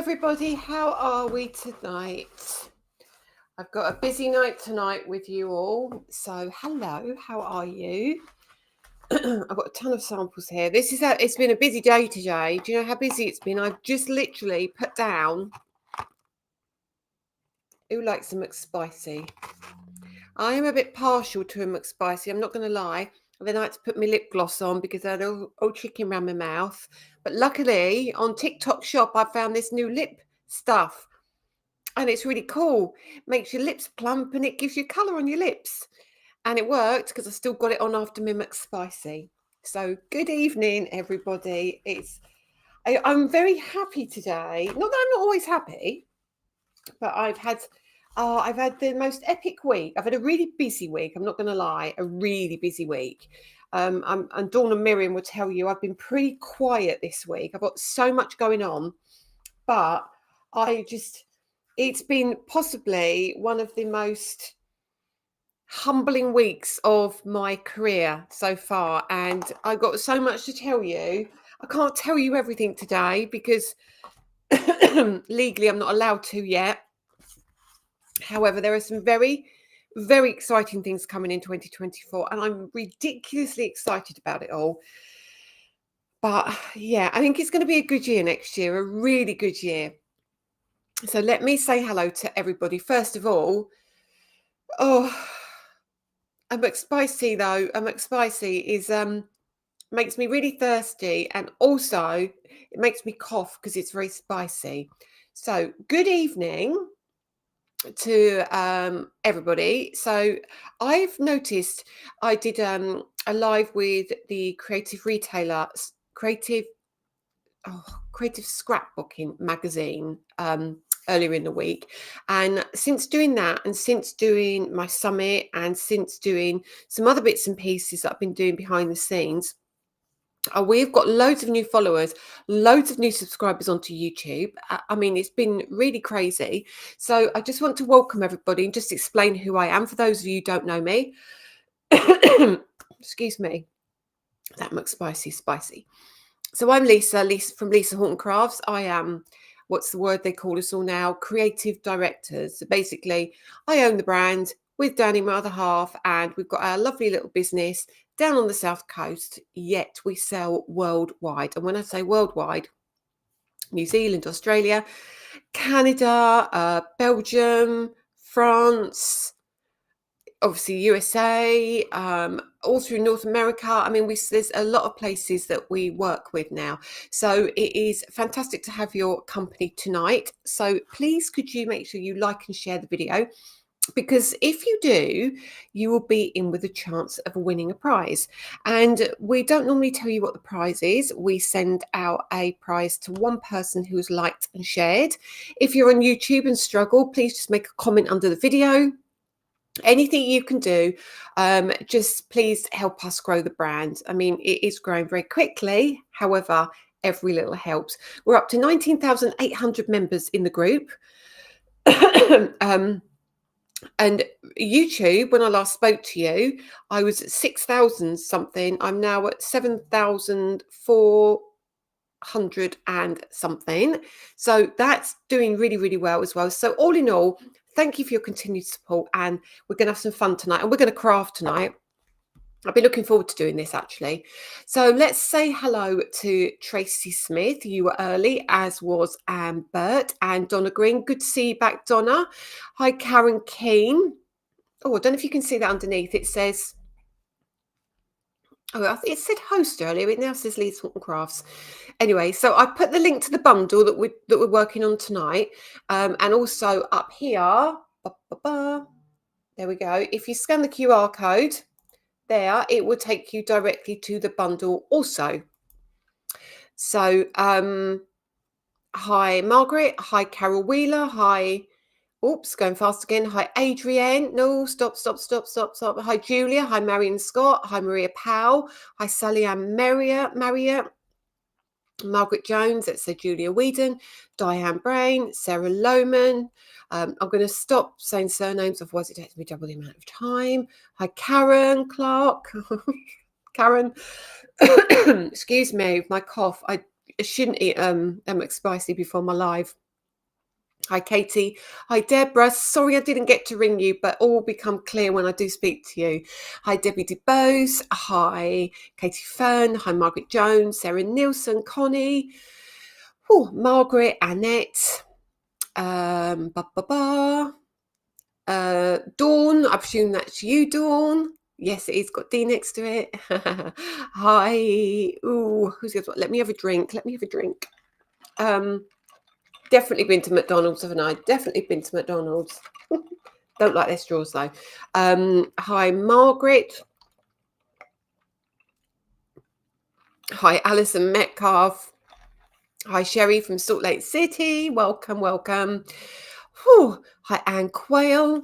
everybody, how are we tonight? I've got a busy night tonight with you all. So hello, how are you? I've got a ton of samples here. It's been a busy day today. Do you know how busy it's been? I've just literally put down, who likes a McSpicy? I am a bit partial to a McSpicy, I'm not going to lie. Then I had to put my lip gloss on because I had all chicken around my mouth. But luckily, on TikTok shop, I found this new lip stuff. And it's really cool. Makes your lips plump and it gives you colour on your lips. And it worked because I still got it on after my McSpicy. So good evening, everybody. I'm very happy today. Not that I'm not always happy, but I've had the most epic week. I've had a really busy week. I'm not going to lie, a really busy week. And Dawn and Miriam will tell you I've been pretty quiet this week. I've got so much going on, but it's been possibly one of the most humbling weeks of my career so far. And I've got so much to tell you. I can't tell you everything today because legally I'm not allowed to yet. However, there are some very, very exciting things coming in 2024, and I'm ridiculously excited about it all. But yeah, I think it's going to be a good year next year, a really good year. So let me say hello to everybody. First of all, a McSpicy though, a McSpicy is makes me really thirsty, and also it makes me cough because it's very spicy. So good evening to everybody. So I've noticed I did a live with the creative retailer, creative scrapbooking magazine earlier in the week, and since doing that, and since doing my summit, and since doing some other bits and pieces that I've been doing behind the scenes, we've got loads of new followers, loads of new subscribers onto YouTube. I mean, it's been really crazy. So I just want to welcome everybody and just explain who I am for those of you who don't know me. Excuse me, that McSpicy spicy. So I'm Lisa from Lisa Horton Crafts. I am, what's the word they call us all now? Creative directors. So basically, I own the brand with Danny, my other half, and we've got our lovely little business down on the south coast, yet we sell worldwide. And when I say worldwide, New Zealand, Australia, Canada, Belgium, France, obviously USA, all through North America. I mean, there's a lot of places that we work with now. So it is fantastic to have your company tonight. So please, could you make sure you like and share the video? Because if you do, you will be in with a chance of winning a prize. And we don't normally tell you what the prize is. We send out a prize to one person who's liked and shared. If you're on YouTube and struggle, please just make a comment under the video. Anything you can do, just please help us grow the brand. I mean, it is growing very quickly. However, every little helps. We're up to 19,800 members in the group. And YouTube, when I last spoke to you, I was at 6,000 something. I'm now at 7,400 and something. So that's doing really, really well as well. So all in all, thank you for your continued support, and we're going to have some fun tonight, and we're going to craft tonight. I've been looking forward to doing this, actually. So let's say hello to Tracy Smith. You were early, as was Bert and Donna Green. Good to see you back, Donna. Hi, Karen Keane. Oh, I don't know if you can see that underneath. It says, I think it said host earlier. It now says Lisa Horton Crafts. Anyway, so I put the link to the bundle that we're working on tonight, and also up here. There we go. If you scan the QR code there, it will take you directly to the bundle also. So hi Margaret, hi Carol Wheeler, hi, oops, going fast again, hi Adrienne, no, stop. Hi Julia, hi Marion Scott, hi Maria Powell, hi Sally Ann Marriott, Margaret Jones, that's Julia Whedon, Diane Brain, Sarah Lohman. I'm going to stop saying surnames, otherwise it takes me double the amount of time. Hi, Karen Clark. Karen, excuse me, my cough. I shouldn't eat McSpicy before my live. Hi, Katie. Hi, Deborah. Sorry I didn't get to ring you, but all will become clear when I do speak to you. Hi, Debbie DeBose. Hi, Katie Fern. Hi, Margaret Jones. Sarah Nielsen. Connie. Margaret. Annette. Dawn. I presume that's you, Dawn. Yes, it is got D next to it. Hi. Ooh, who's the other one? Let me have a drink. Definitely been to McDonald's, haven't I? Definitely been to McDonald's. Don't like their straws though. Hi, Margaret. Hi, Alison Metcalf. Hi, Sherry from Salt Lake City. Welcome. Hi, Anne Quayle.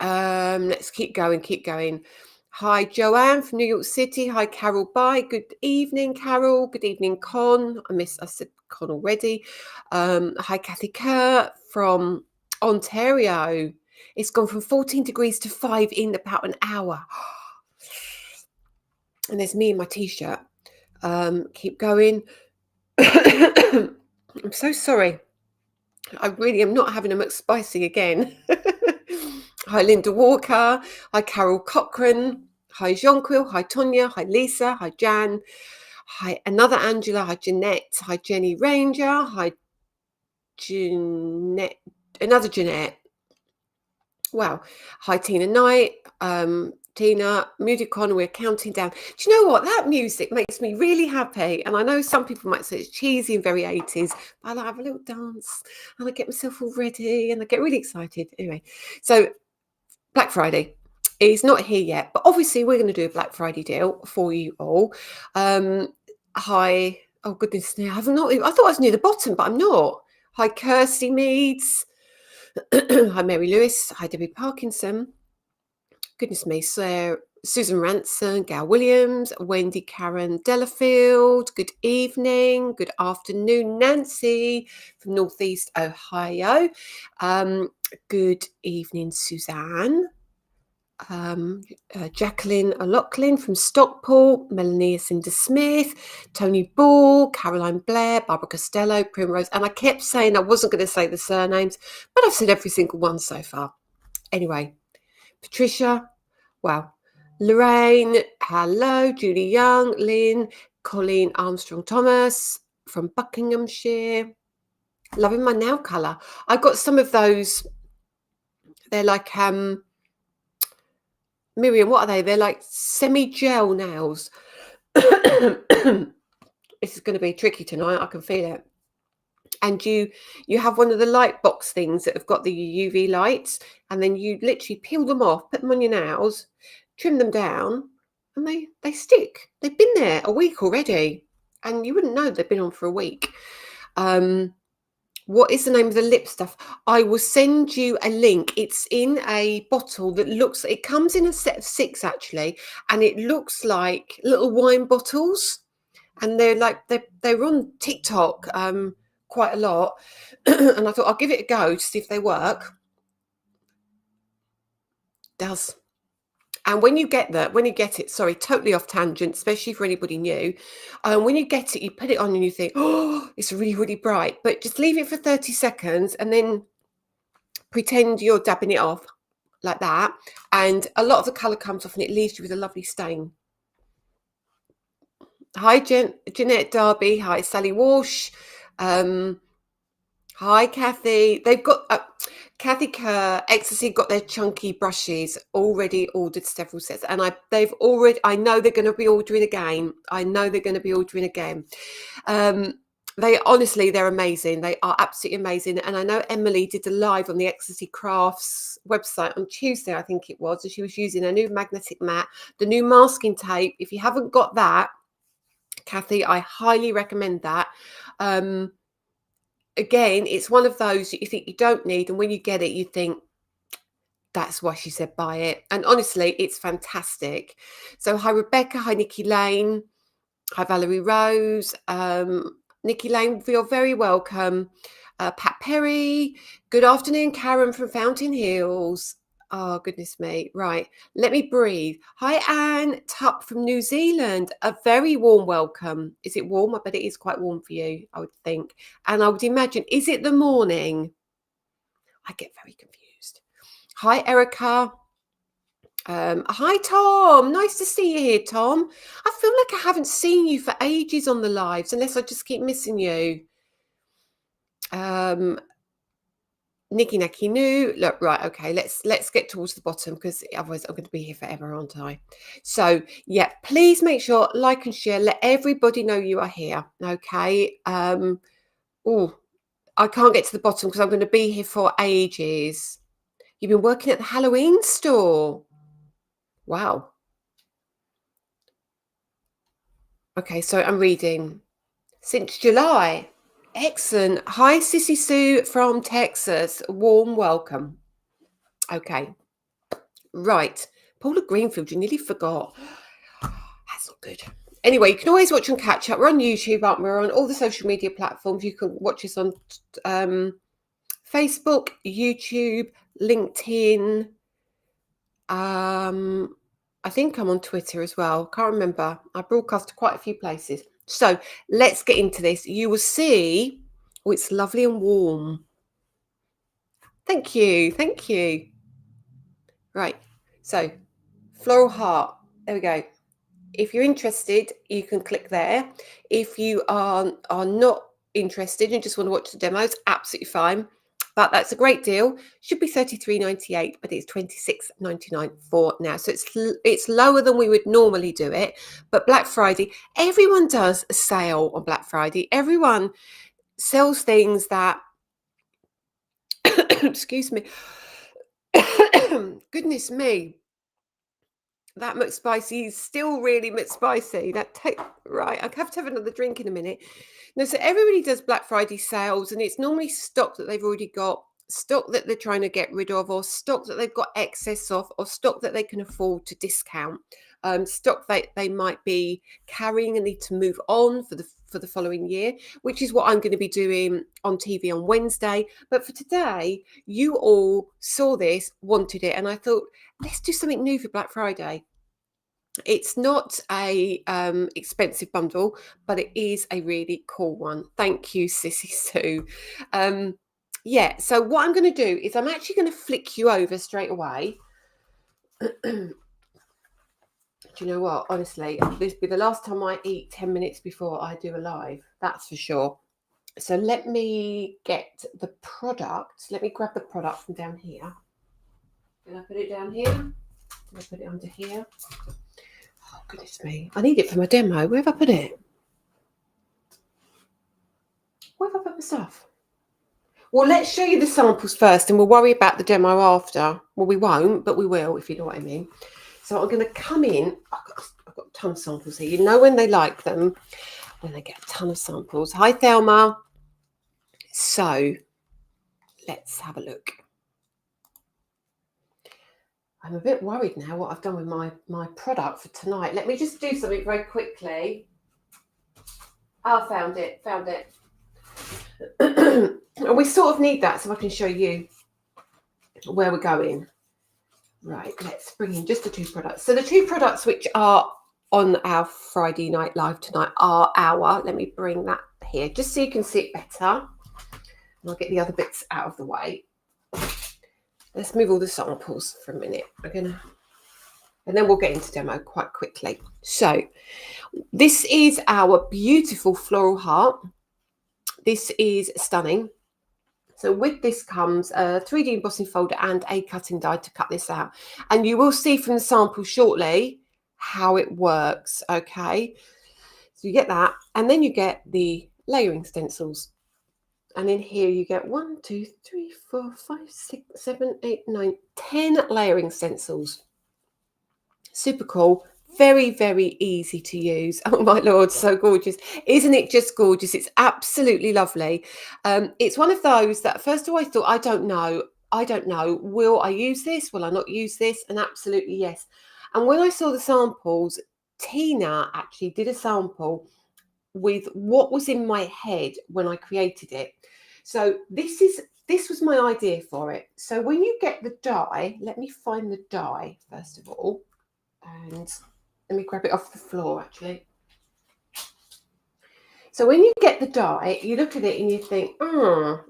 Let's keep going. Hi, Joanne from New York City. Hi, Carol Bye. Good evening, Carol. Good evening, Con. I said Con already. Hi, Kathy Kerr from Ontario. It's gone from 14 degrees to 5 in about an hour. And there's me in my t-shirt. Keep going. I'm so sorry. I really am not having a McSpicy again. Hi, Linda Walker. Hi, Carol Cochran. Hi, Jonquil. Hi, Tonya. Hi, Lisa. Hi, Jan. Hi, another Angela. Hi, Jeanette. Hi, Jenny Ranger. Hi, Jeanette. Another Jeanette. Wow. Hi, Tina Knight. Tina, music on, we're counting down. Do you know what? That music makes me really happy. And I know some people might say it's cheesy and very 80s, but I like have a little dance and I get myself all ready and I get really excited. Anyway, so Black Friday is not here yet, but obviously we're going to do a Black Friday deal for you all. Hi. Oh, goodness me. I thought I was near the bottom, but I'm not. Hi, Kirsty Meads. Hi, Mary Lewis. Hi, Debbie Parkinson. Goodness me, so Susan Ranson, Gail Williams, Wendy Karen Delafield, good evening, good afternoon, Nancy from Northeast Ohio. Good evening, Suzanne. Jacqueline O'Loughlin from Stockport, Melanie Cinder Smith, Tony Ball, Caroline Blair, Barbara Costello, Primrose, and I kept saying I wasn't going to say the surnames, but I've said every single one so far. Anyway, Patricia, wow. Lorraine, hello. Julie Young, Lynn, Colleen Armstrong-Thomas from Buckinghamshire. Loving my nail colour. I got some of those. They're like, Miriam, what are they? They're like semi-gel nails. This is going to be tricky tonight. I can feel it. And you have one of the light box things that have got the UV lights, and then you literally peel them off, put them on your nails, trim them down, and they stick. They've been there a week already, and you wouldn't know they've been on for a week. What is the name of the lip stuff? I will send you a link. It's in a bottle that looks, it comes in a set of 6 actually, and it looks like little wine bottles, and they're like they're on TikTok quite a lot. And I thought I'll give it a go to see if they work. Does. And when you get it, sorry, totally off tangent, especially for anybody new, when you get it, you put it on and you think, oh, it's really, really bright. But just leave it for 30 seconds and then pretend you're dabbing it off like that. And a lot of the colour comes off and it leaves you with a lovely stain. Hi, Jeanette Darby. Hi, Sally Walsh. Hi, Kathy. They've got Kathy Kerr, Ecstasy got their chunky brushes already ordered several sets, and I know they're going to be ordering again. They're amazing. They are absolutely amazing. And I know Emily did a live on the Ecstasy Crafts website on Tuesday, I think it was, and she was using a new magnetic mat, the new masking tape. If you haven't got that, Kathy, I highly recommend that. Again, it's one of those that you think you don't need, and when you get it, you think, that's why she said buy it. And honestly, it's fantastic. So hi, Rebecca. Hi, Nikki Lane. Hi, Valerie Rose. Nikki Lane, you're very welcome. Pat Perry. Good afternoon, Karen from Fountain Hills. Oh, goodness me. Right. Let me breathe. Hi, Anne Tupp from New Zealand. A very warm welcome. Is it warm? I bet it is quite warm for you, I would think. And I would imagine, is it the morning? I get very confused. Hi, Erica. Hi, Tom. Nice to see you here, Tom. I feel like I haven't seen you for ages on the lives, unless I just keep missing you. Nicky Nacky Noo. Look, right, okay, let's get towards the bottom because otherwise I'm going to be here forever, aren't I? So yeah, please make sure like and share. Let everybody know you are here. Okay. Oh, I can't get to the bottom because I'm going to be here for ages. You've been working at the Halloween store. Wow. Okay, so I'm reading. Since July. Excellent. Hi, Sissy Sue from Texas. Warm welcome. Okay. Right. Paula Greenfield, you nearly forgot. That's not good. Anyway, you can always watch and catch up. We're on YouTube, aren't we? We're on all the social media platforms. You can watch us on Facebook, YouTube, LinkedIn. I think I'm on Twitter as well. Can't remember. I broadcast to quite a few places. So let's get into this. You will see. Oh, it's lovely and warm. Thank you. Thank you. Right. So floral heart. There we go. If you're interested, you can click there. If you are not interested and just want to watch the demos, absolutely fine. But that's a great deal. Should be $33.98, but it's $26.99 for now. So it's lower than we would normally do it. But Black Friday, everyone does a sale on Black Friday. Everyone sells things that, excuse me, goodness me, that McSpicy is still really McSpicy. Right, I have to have another drink in a minute. No, so everybody does Black Friday sales, and it's normally stock that they've already got, stock that they're trying to get rid of, or stock that they've got excess of, or stock that they can afford to discount. Stock that they might be carrying and need to move on for the following year, which is what I'm going to be doing on TV on Wednesday. But for today, you all saw this, wanted it, and I thought, let's do something new for Black Friday. It's not a expensive bundle, but it is a really cool one. Thank you, Sissy Sue. Yeah, so what I'm going to do is I'm actually going to flick you over straight away. Do you know what? Honestly, this will be the last time I eat 10 minutes before I do a live. That's for sure. So let me get the product. Let me grab the product from down here. Can I put it down here? Can I put it under here? Oh, goodness me. I need it for my demo. Where have I put it? Where have I put my stuff? Well, let's show you the samples first and we'll worry about the demo after. Well, we won't, but we will, if you know what I mean. So I'm going to come in. I've got a ton of samples here. You know when they like them, when they get a ton of samples. Hi, Thelma. So let's have a look. I'm a bit worried now what I've done with my product for tonight. Let me just do something very quickly. Oh, found it. And we sort of need that so I can show you where we're going. Right, let's bring in just the two products. So the two products which are on our Friday night live tonight are let me bring that here just so you can see it better. And I'll get the other bits out of the way. Let's move all the samples for a minute. And then we'll get into demo quite quickly. So this is our beautiful floral heart. This is stunning. So with this comes a 3D embossing folder and a cutting die to cut this out. And you will see from the sample shortly how it works, okay? So you get that, and then you get the layering stencils. And in here you get 1, 2, 3, 4, 5, 6, 7, 8, 9, 10 layering stencils. Super cool. Very, very easy to use. Oh my Lord, so gorgeous. Isn't it just gorgeous? It's absolutely lovely. It's one of those that first of all I thought, I don't know. Will I use this? Will I not use this? And absolutely yes. And when I saw the samples, Tina actually did a sample with what was in my head when I created it. So this is this was my idea for it. So when you get the die, let me find the die first of all, and let me grab it off the floor actually. So when you get the die, you look at it and you think,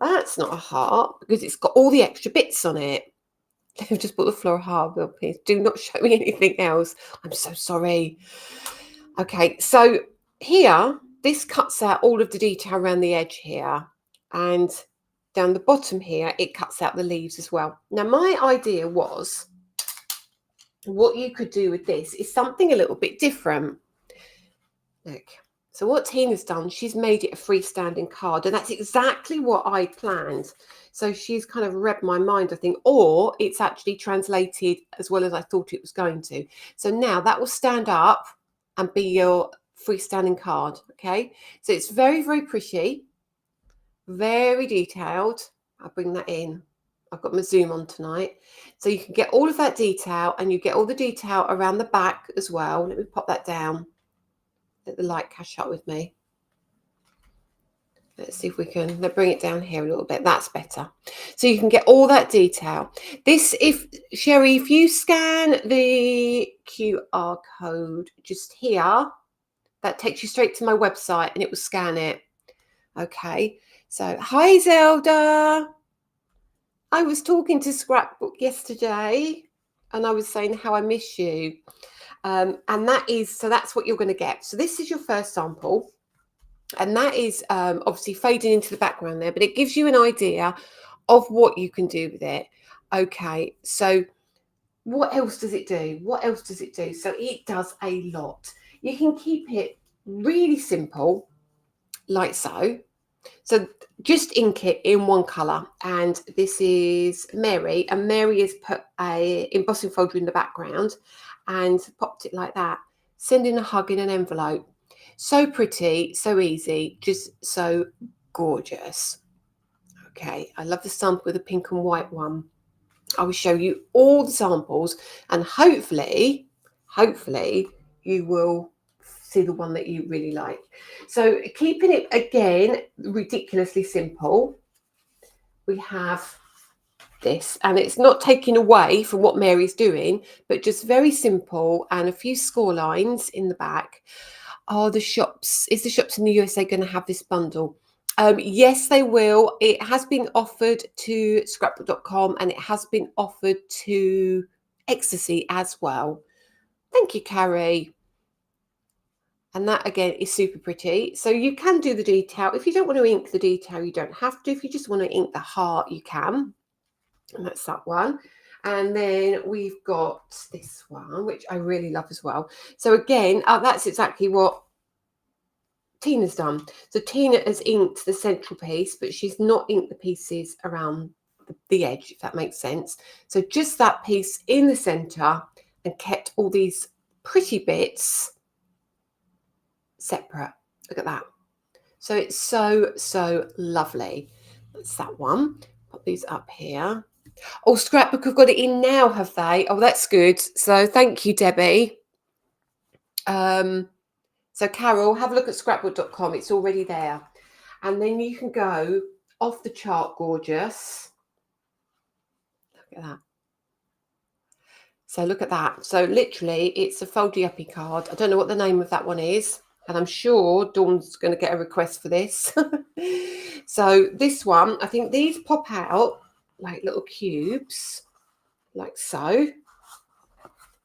that's not a heart because it's got all the extra bits on it. I've just put the floor heart, please do not show me anything else. I'm so sorry. Okay, so here, this cuts out all of the detail around the edge here, and down the bottom here, it cuts out the leaves as well. Now, my idea was, what you could do with this is something a little bit different. Look, so what Tina's done, she's made it a freestanding card, and that's exactly what I planned. So she's kind of read my mind, I think, or it's actually translated as well as I thought it was going to. So now that will stand up and be your freestanding card, okay? So it's very, very pretty, very detailed. I'll bring that in. I've got my zoom on tonight. So you can get all of that detail, and you get all the detail around the back as well. Let me pop that down. Let the light catch up with me. Let's see if we can bring it down here a little bit. That's better. So you can get all that detail. This, if Sherry, if you scan the QR code just here, that takes you straight to my website and it will scan it. Okay. So, hi Zelda. I was talking to Scrapbook yesterday and I was saying how I miss you. And that's what you're going to get. So this is your first sample. And that is obviously fading into the background there, but it gives you an idea of what you can do with it. Okay, so what else does it do? What else does it do? So it does a lot. You can keep it really simple, like so. So just ink it in one colour. And this is Mary. And Mary has put a embossing folder in the background and popped it like that. Sending a hug in an envelope. So pretty, so easy, just so gorgeous. Okay, I love the sample with the pink and white one. I will show you all the samples and hopefully you will see the one that you really like. So keeping it again ridiculously simple, we have this, and it's not taking away from what Mary's doing, but just very simple and a few score lines in the back. Are the shops, is the shops in the USA going to have this bundle? Yes, they will. It has been offered to scrapbook.com and it has been offered to Ecstasy as well. Thank you, Carrie. And that again is super pretty. So you can do the detail. If you don't want to ink the detail, you don't have to. If you just want to ink the heart, you can. And that's that one. And then we've got this one, which I really love as well. So again, that's exactly what Tina's done. So Tina has inked the central piece, but she's not inked the pieces around the edge, if that makes sense. So just that piece in the center and kept all these pretty bits separate. Look at that. So it's so lovely. That's that one. Put these up here. Oh, Scrapbook have got it in now, have they? Oh, that's good. So thank you, Debbie. So Carol, have a look at scrapbook.com. It's already there. And then you can go off the chart gorgeous. Look at that. So look at that. So literally it's a foldy uppy card. I don't know what the name of that one is. And I'm sure Dawn's going to get a request for this. So this one, I think these pop out like little cubes, like so.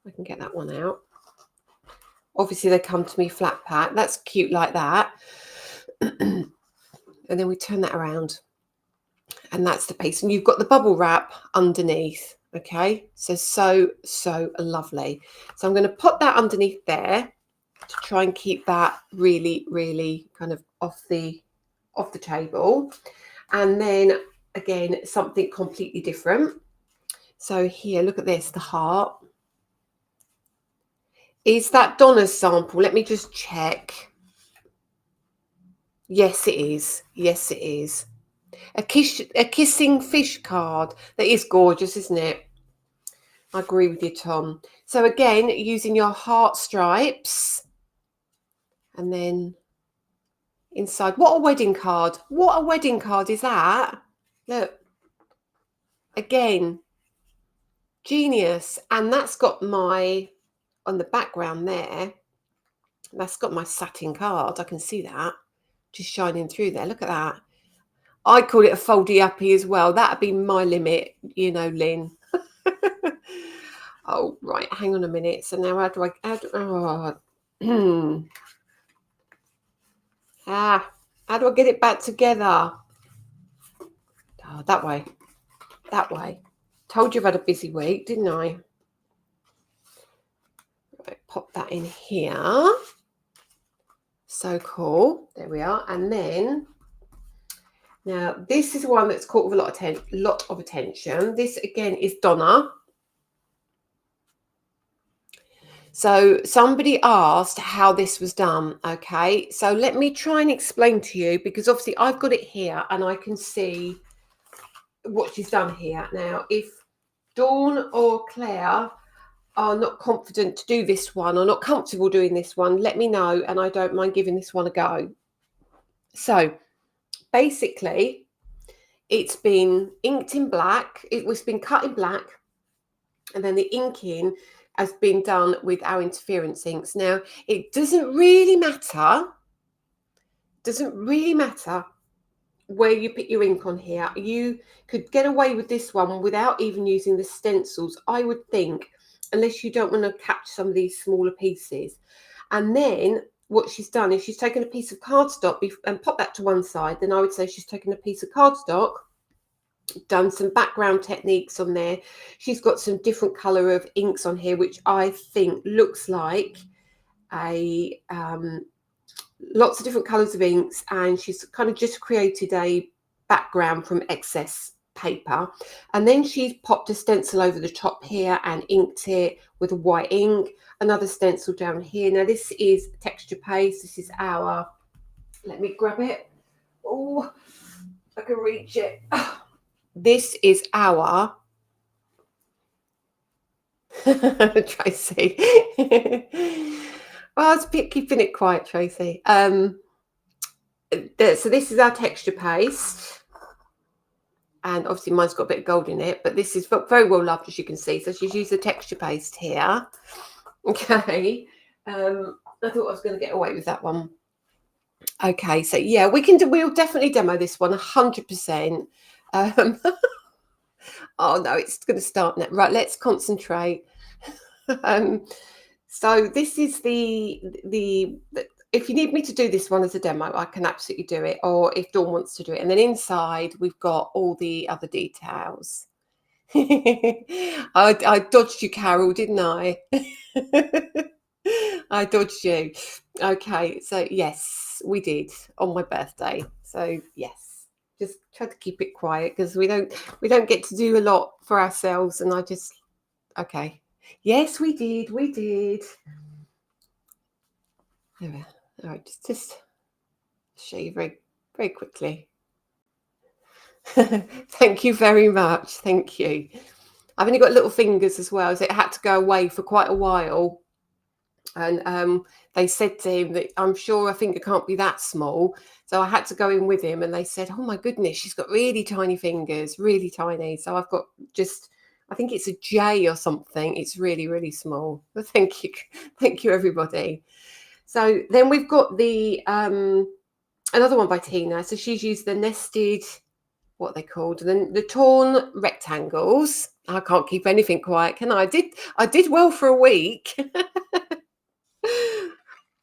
I can get that one out. Obviously, they come to me flat pack. That's cute like that. And then we turn that around. And that's the piece. And you've got the bubble wrap underneath. Okay. So lovely. So I'm going to put that underneath there to try and keep that really kind of off the table. And then again, something completely different. So here, look at this, the heart. Is that Donna's sample? Let me just check. Yes, it is. Yes, it is. A kissing fish card. That is gorgeous, isn't it? I agree with you, Tom. So again, using your heart stripes. And then inside. What a wedding card. What a wedding card is that? Look. Again, genius. And that's got my, on the background there, that's got my satin card. I can see that just shining through there. Look at that. I call it a foldy uppy as well. That'd be my limit, you know, Lynn. Oh, right. Hang on a minute. So now how do I add? Oh, how do I get it back together? Oh, that way. That way. Told you I've had a busy week, didn't I? Right, pop that in here. So cool. There we are. And then, now this is one that's caught with a lot of attention. This again is Donna. So somebody asked how this was done. Okay, so let me try and explain to you, because obviously I've got it here and I can see what she's done here. Now, if Dawn or Claire are not confident to do this one or not comfortable doing this one, let me know and I don't mind giving this one a go. So basically, it's been inked in black. It was been cut in black, and then the inking has been done with our interference inks. Now, it doesn't really matter where you put your ink on here. You could get away with this one without even using the stencils, I would think, unless you don't want to catch some of these smaller pieces. And then what she's done is she's taken a piece of cardstock and popped that to one side. Then I would say she's taken a piece of cardstock, done some background techniques on there. She's got some different color of inks on here, which I think looks like a lots of different colors of inks, and she's kind of just created a background from excess paper, and then she's popped a stencil over the top here and inked it with a white ink. Another stencil down here. Now this is texture paste. This is our, let me grab it. Oh, I can reach it. This is our Tracy. Well, I was keeping it quiet, Tracy. So this is our texture paste, and obviously mine's got a bit of gold in it, but this is very well loved, as you can see. So she's used the texture paste here. Okay, I thought I was going to get away with that one. Okay, so yeah, we'll definitely demo this one 100%. Oh no, it's going to start now. Right, let's concentrate. So this is the if you need me to do this one as a demo, I can absolutely do it, or if Dawn wants to do it. And then inside we've got all the other details. I dodged you, Carol, didn't I? I dodged you. Okay, so yes, we did on my birthday. So yes, just try to keep it quiet because we don't get to do a lot for ourselves, and okay. Yes, we did. There we are. All right, just show you very, very quickly. Thank you very much. Thank you. I've only got little fingers as well, so it had to go away for quite a while. And they said to him that I'm sure a finger can't be that small. So I had to go in with him, and they said, oh my goodness, she's got really tiny fingers, really tiny. So I've got just, I think it's a J or something. It's really, really small. But thank you. Thank you, everybody. So then we've got the another one by Tina. So she's used the nested, what are they called? The torn rectangles. I can't keep anything quiet, can I? I did well for a week.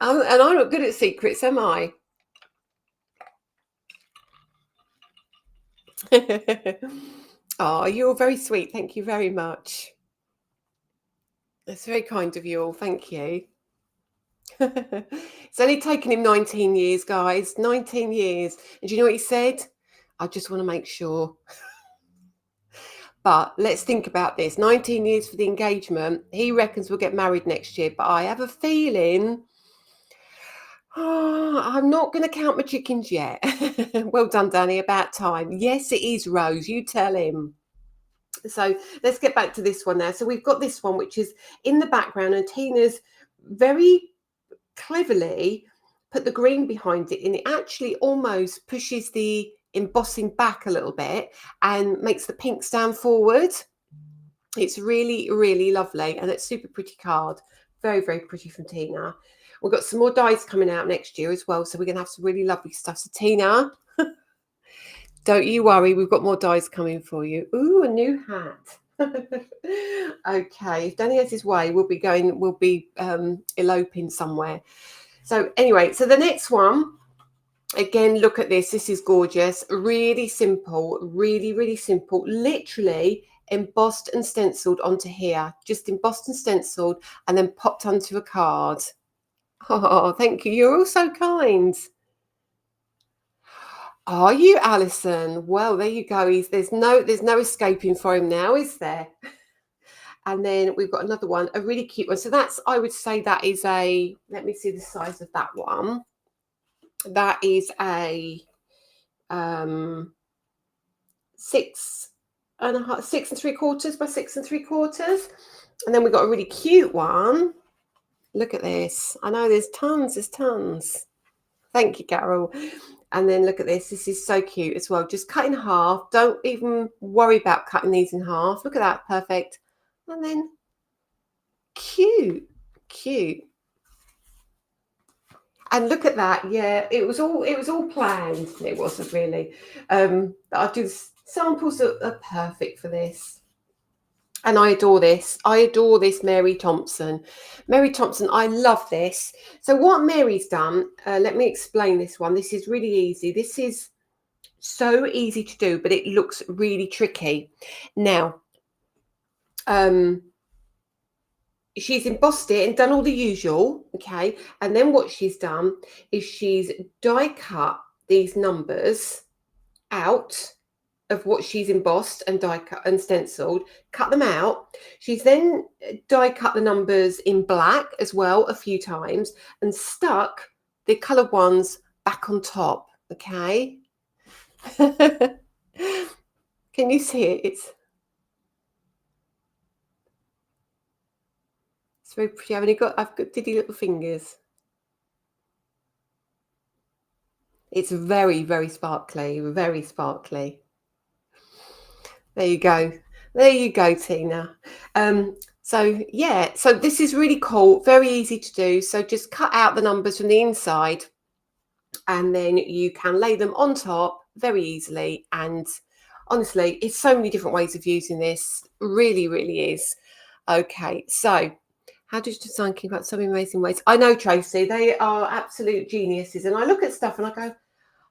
And I'm not good at secrets, am I? Oh, you're very sweet. Thank you very much. That's very kind of you all. Thank you. It's only taken him 19 years, guys. 19 years. And do you know what he said? I just want to make sure. But let's think about this. 19 years for the engagement. He reckons we'll get married next year. But I have a feeling I'm not going to count my chickens yet. Well done, Danny. About time. Yes, it is, Rose. You tell him. So let's get back to this one now. So we've got this one, which is in the background, and Tina's very cleverly put the green behind it, and it actually almost pushes the embossing back a little bit and makes the pink stand forward. It's really, really lovely, and it's super pretty card. Very, very pretty from Tina. We've got some more dies coming out next year as well, so we're going to have some really lovely stuff. So Tina, don't you worry, we've got more dies coming for you. Ooh, a new hat. Okay, if Danny has his way, we'll be eloping somewhere. So anyway, so the next one, again, look at this. This is gorgeous. Really simple, really, really simple. Literally embossed and stenciled onto here. Just embossed and stenciled and then popped onto a card. Oh, thank you. You're all so kind. Are you, Alison? Well, there you go. There's no escaping for him now, is there? And then we've got another one, a really cute one. So that's, I would say that is a, let me see the size of that one. That is a 6 3/4 by 6 3/4. And then we've got a really cute one. Look at this. I know there's tons. Thank you, Carol. And then look at this. This is so cute as well. Just cut in half. Don't even worry about cutting these in half. Look at that. Perfect. And then cute. And look at that. Yeah, it was all planned. It wasn't really. I'll do samples that are perfect for this. And I adore this. Mary Thompson. Mary Thompson, I love this. So what Mary's done, let me explain this one. This is really easy. This is so easy to do, but it looks really tricky. Now, she's embossed it and done all the usual, okay? And then what she's done is she's die cut these numbers out of what she's embossed and die cut and stenciled, cut them out. She's then die cut the numbers in black as well a few times and stuck the coloured ones back on top, okay? Can you see it? It's very pretty. I've got diddy little fingers. It's very, very sparkly, very sparkly. There you go. There you go, Tina. So yeah, so this is really cool, very easy to do. So just cut out the numbers from the inside and then you can lay them on top very easily. And honestly, it's so many different ways of using this. Really, really is. Okay, so how does design keep up so many amazing ways? I know, Tracy, they are absolute geniuses. And I look at stuff and I go,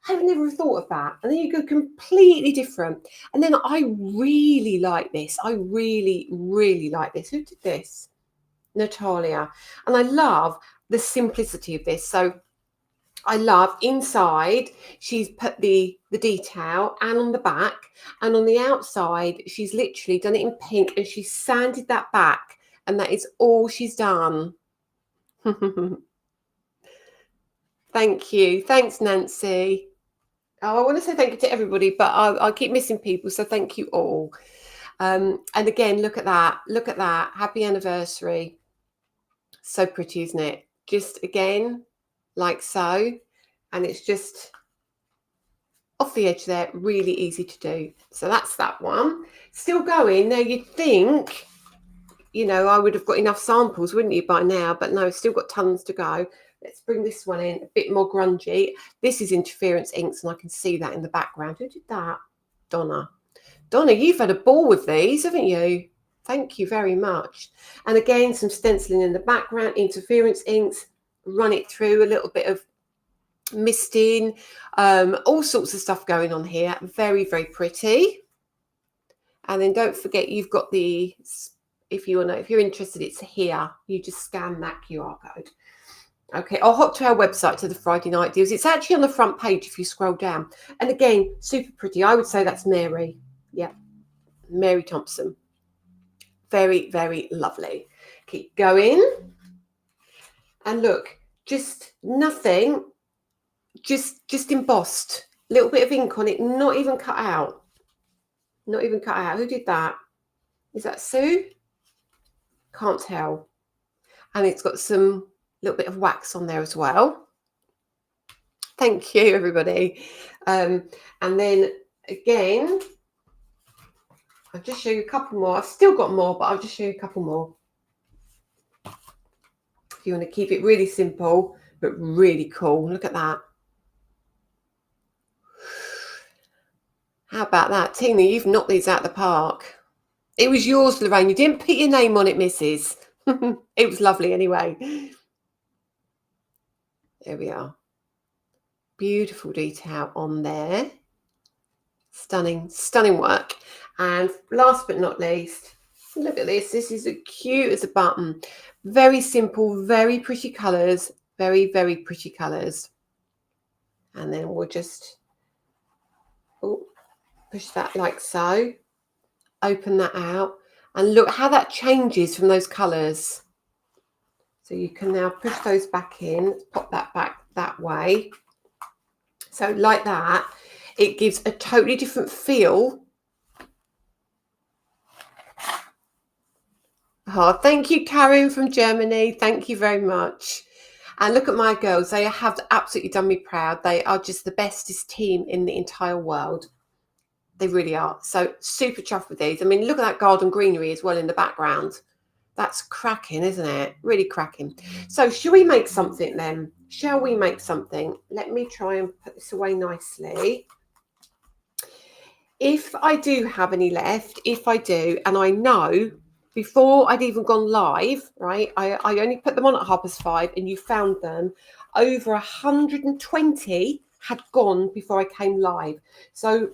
I've never thought of that. And then you go completely different. And then I really like this. I really, really like this. Who did this? Natalia. And I love the simplicity of this. So I love inside, she's put the detail and on the back. And on the outside, she's literally done it in pink and she's sanded that back. And that is all she's done. Thank you. Thanks, Nancy. Oh, I want to say thank you to everybody, but I keep missing people, so thank you all. And again, look at that. Look at that. Happy anniversary. So pretty, isn't it? Just again, like so. And it's just off the edge there. Really easy to do. So that's that one. Still going. Now, you'd think, you know, I would have got enough samples, wouldn't you, by now? But no, still got tons to go. Let's bring this one in, a bit more grungy. This is Interference Inks, and I can see that in the background. Who did that? Donna. Donna, you've had a ball with these, haven't you? Thank you very much. And again, some stenciling in the background, Interference Inks, run it through, a little bit of misting, all sorts of stuff going on here. Very, very pretty. And then don't forget, you've got the, if you're interested, it's here. You just scan that QR code. Okay, I'll hop to our website to the Friday night deals. It's actually on the front page if you scroll down. And again, super pretty. I would say that's Mary. Yeah, Mary Thompson. Very, very lovely. Keep going. And look, just nothing, just embossed. A little bit of ink on it, not even cut out. Not even cut out. Who did that? Is that Sue? Can't tell. And it's got some little bit of wax on there as well. Thank you, everybody. And then again, I'll just show you a couple more. I've still got more, but I'll just show you a couple more. If you want to keep it really simple, but really cool. Look at that. How about that? Tina, you've knocked these out of the park. It was yours, Lorraine. You didn't put your name on it, Mrs. It was lovely anyway. There we are. Beautiful detail on there. Stunning, stunning work. And last but not least, look at this. This is as cute as a button. Very simple, very pretty colours. Very, very pretty colours. And then we'll just push that like so. Open that out. And look how that changes from those colours. So you can now push those back in. Let's pop that back that way. So like that, it gives a totally different feel. Oh, thank you, Karen from Germany. Thank you very much. And look at my girls. They have absolutely done me proud. They are just the bestest team in the entire world. They really are. So super chuffed with these. I mean, look at that garden greenery as well in the background. That's cracking, isn't it? Really cracking. So shall we make something then? Shall we make something? Let me try and put this away nicely. If I do have any left, if I do, and I know before I'd even gone live, right, I only put them on at 5:30 and you found them, over 120 had gone before I came live. So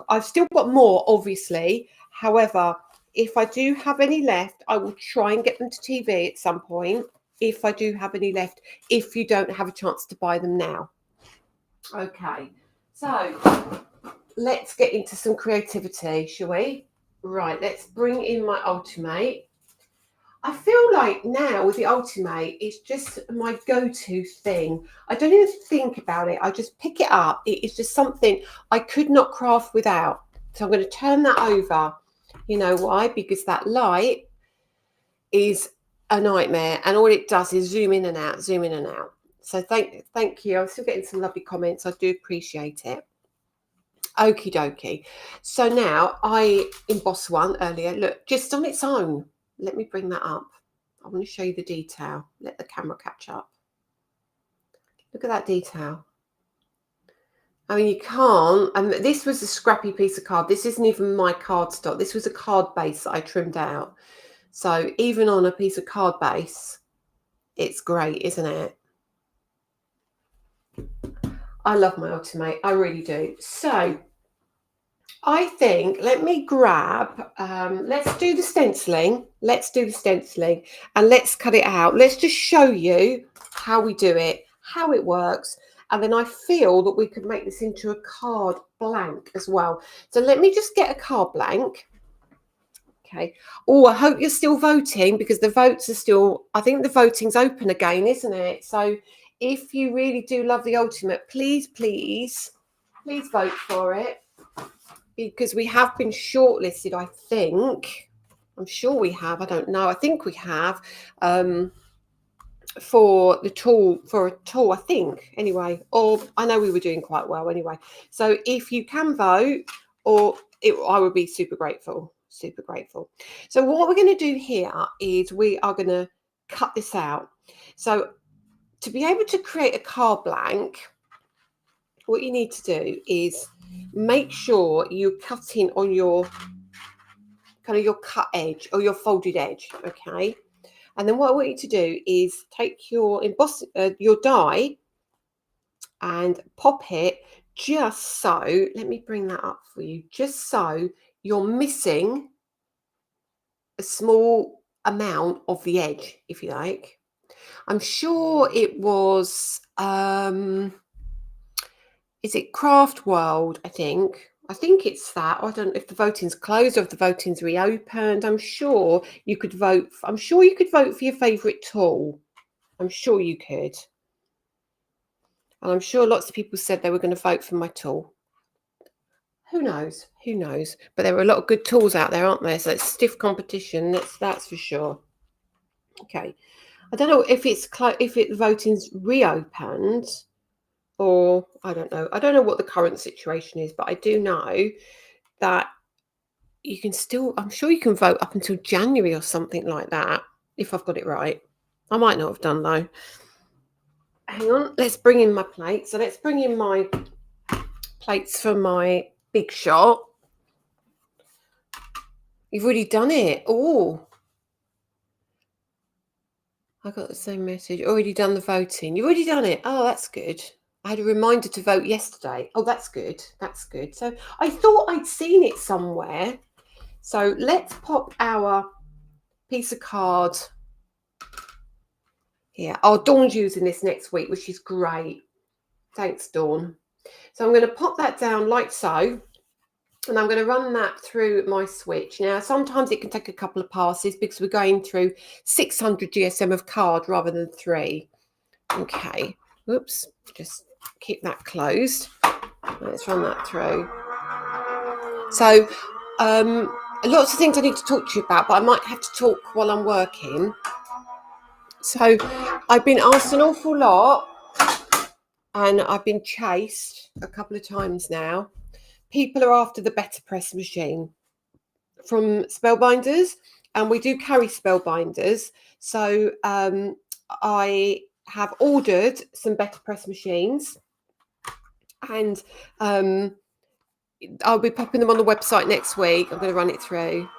I've still got more, obviously. However, if I do have any left, I will try and get them to TV at some point. If I do have any left, if you don't have a chance to buy them now. Okay, so let's get into some creativity, shall we? Right, let's bring in my Ultimate. I feel like now with the Ultimate, it's just my go-to thing. I don't even think about it. I just pick it up. It is just something I could not craft without. So I'm going to turn that over. You know why? Because that light is a nightmare. And all it does is zoom in and out, zoom in and out. So thank you. I'm still getting some lovely comments. I do appreciate it. Okie dokie. So now I embossed one earlier. Look, just on its own. Let me bring that up. I want to show you the detail. Let the camera catch up. Look at that detail. I mean, you can't. And this was a scrappy piece of card. This isn't even my cardstock. This was a card base that I trimmed out. So even on a piece of card base, it's great, isn't it? I love my Ultimate. I really do. So I think, let me grab, let's do the stenciling. Let's do the stenciling and let's cut it out. Let's just show you how we do it, how it works. And then I feel that we could make this into a card blank as well. So let me just get a card blank. Okay. Oh, I hope you're still voting because the votes are still, I think the voting's open again, isn't it? So if you really do love the Ultimate, please, please, please vote for it. Because we have been shortlisted, I think. I'm sure we have. I don't know. I think we have for the tool, for a tool, I think. Anyway, or I know we were doing quite well anyway. So if you can vote, I would be super grateful. Super grateful. So what we're going to do here is we are going to cut this out. So to be able to create a card blank, what you need to do is make sure you're cutting on your kind of your cut edge or your folded edge, okay? And then what I want you to do is take your your die and pop it just so, let me bring that up for you, just so you're missing a small amount of the edge, if you like. I'm sure it was is it Craft World, I think it's that. I don't know if the voting's closed or if the voting's reopened. I'm sure you could vote. I'm sure you could vote for your favourite tool. I'm sure you could. And I'm sure lots of people said they were going to vote for my tool. Who knows? Who knows? But there are a lot of good tools out there, aren't there? So it's stiff competition. That's for sure. Okay. I don't know if it's if the voting's reopened. or I don't know. I don't know what the current situation is, but I do know that you can still, I'm sure you can vote up until January or something like that, if I've got it right. I might not have done though. Hang on, let's bring in my plates. So let's bring in my plates for my big shot. You've already done it. Oh, I got the same message. Already done the voting. You've already done it. Oh, that's good. I had a reminder to vote yesterday. Oh, that's good. That's good. So I thought I'd seen it somewhere. So let's pop our piece of card here. Oh, Dawn's using this next week, which is great. Thanks, Dawn. So I'm going to pop that down like so. And I'm going to run that through my switch. Now, sometimes it can take a couple of passes because we're going through 600 GSM of card rather than 3. Okay. Whoops. Just keep that closed. Let's run that through. So, lots of things I need to talk to you about, but I might have to talk while I'm working. So, I've been asked an awful lot, and I've been chased a couple of times now. People are after the Better Press machine from Spellbinders, and we do carry Spellbinders. So I have ordered some Better Press machines, and I'll be popping them on the website next week. I'm going to run it through.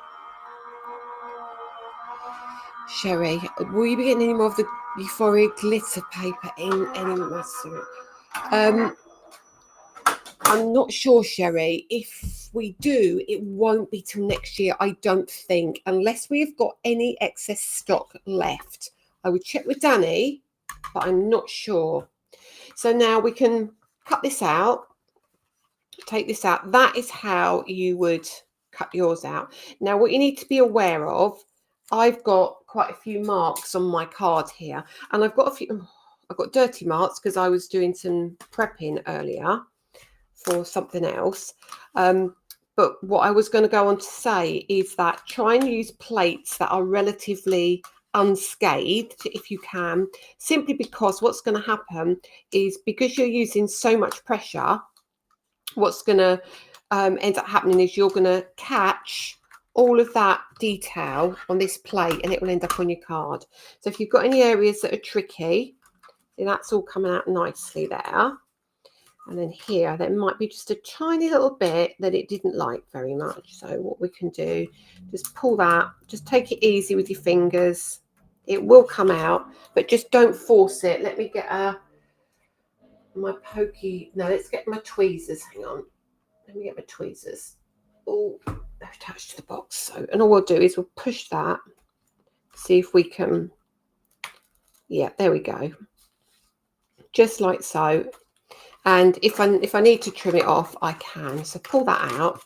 Sherry, will you be getting any more of the Euphoria glitter paper in any matter? I'm not sure, Sherry. If we do, it won't be till next year, I don't think, unless we have got any excess stock left. I would check with Danny, but I'm not sure. So now we can cut this out, take this out. That is how you would cut yours out. Now, what you need to be aware of, I've got quite a few marks on my card here, and I've got dirty marks because I was doing some prepping earlier for something else. But what I was going to go on to say is that try and use plates that are relatively unscathed if you can, simply because what's going to happen is, because you're using so much pressure, what's going to end up happening is you're going to catch all of that detail on this plate and it will end up on your card. So if you've got any areas that are tricky, then that's all coming out nicely there. And then here, there might be just a tiny little bit that it didn't like very much. So what we can do, just pull that, just take it easy with your fingers. It will come out, but just don't force it. Let me get my pokey. No, let's get my tweezers. Hang on. Let me get my tweezers. Oh, they're attached to the box. So, and all we'll do is we'll push that. See if we can. Yeah, there we go. Just like so. And if I need to trim it off, I can. So pull that out.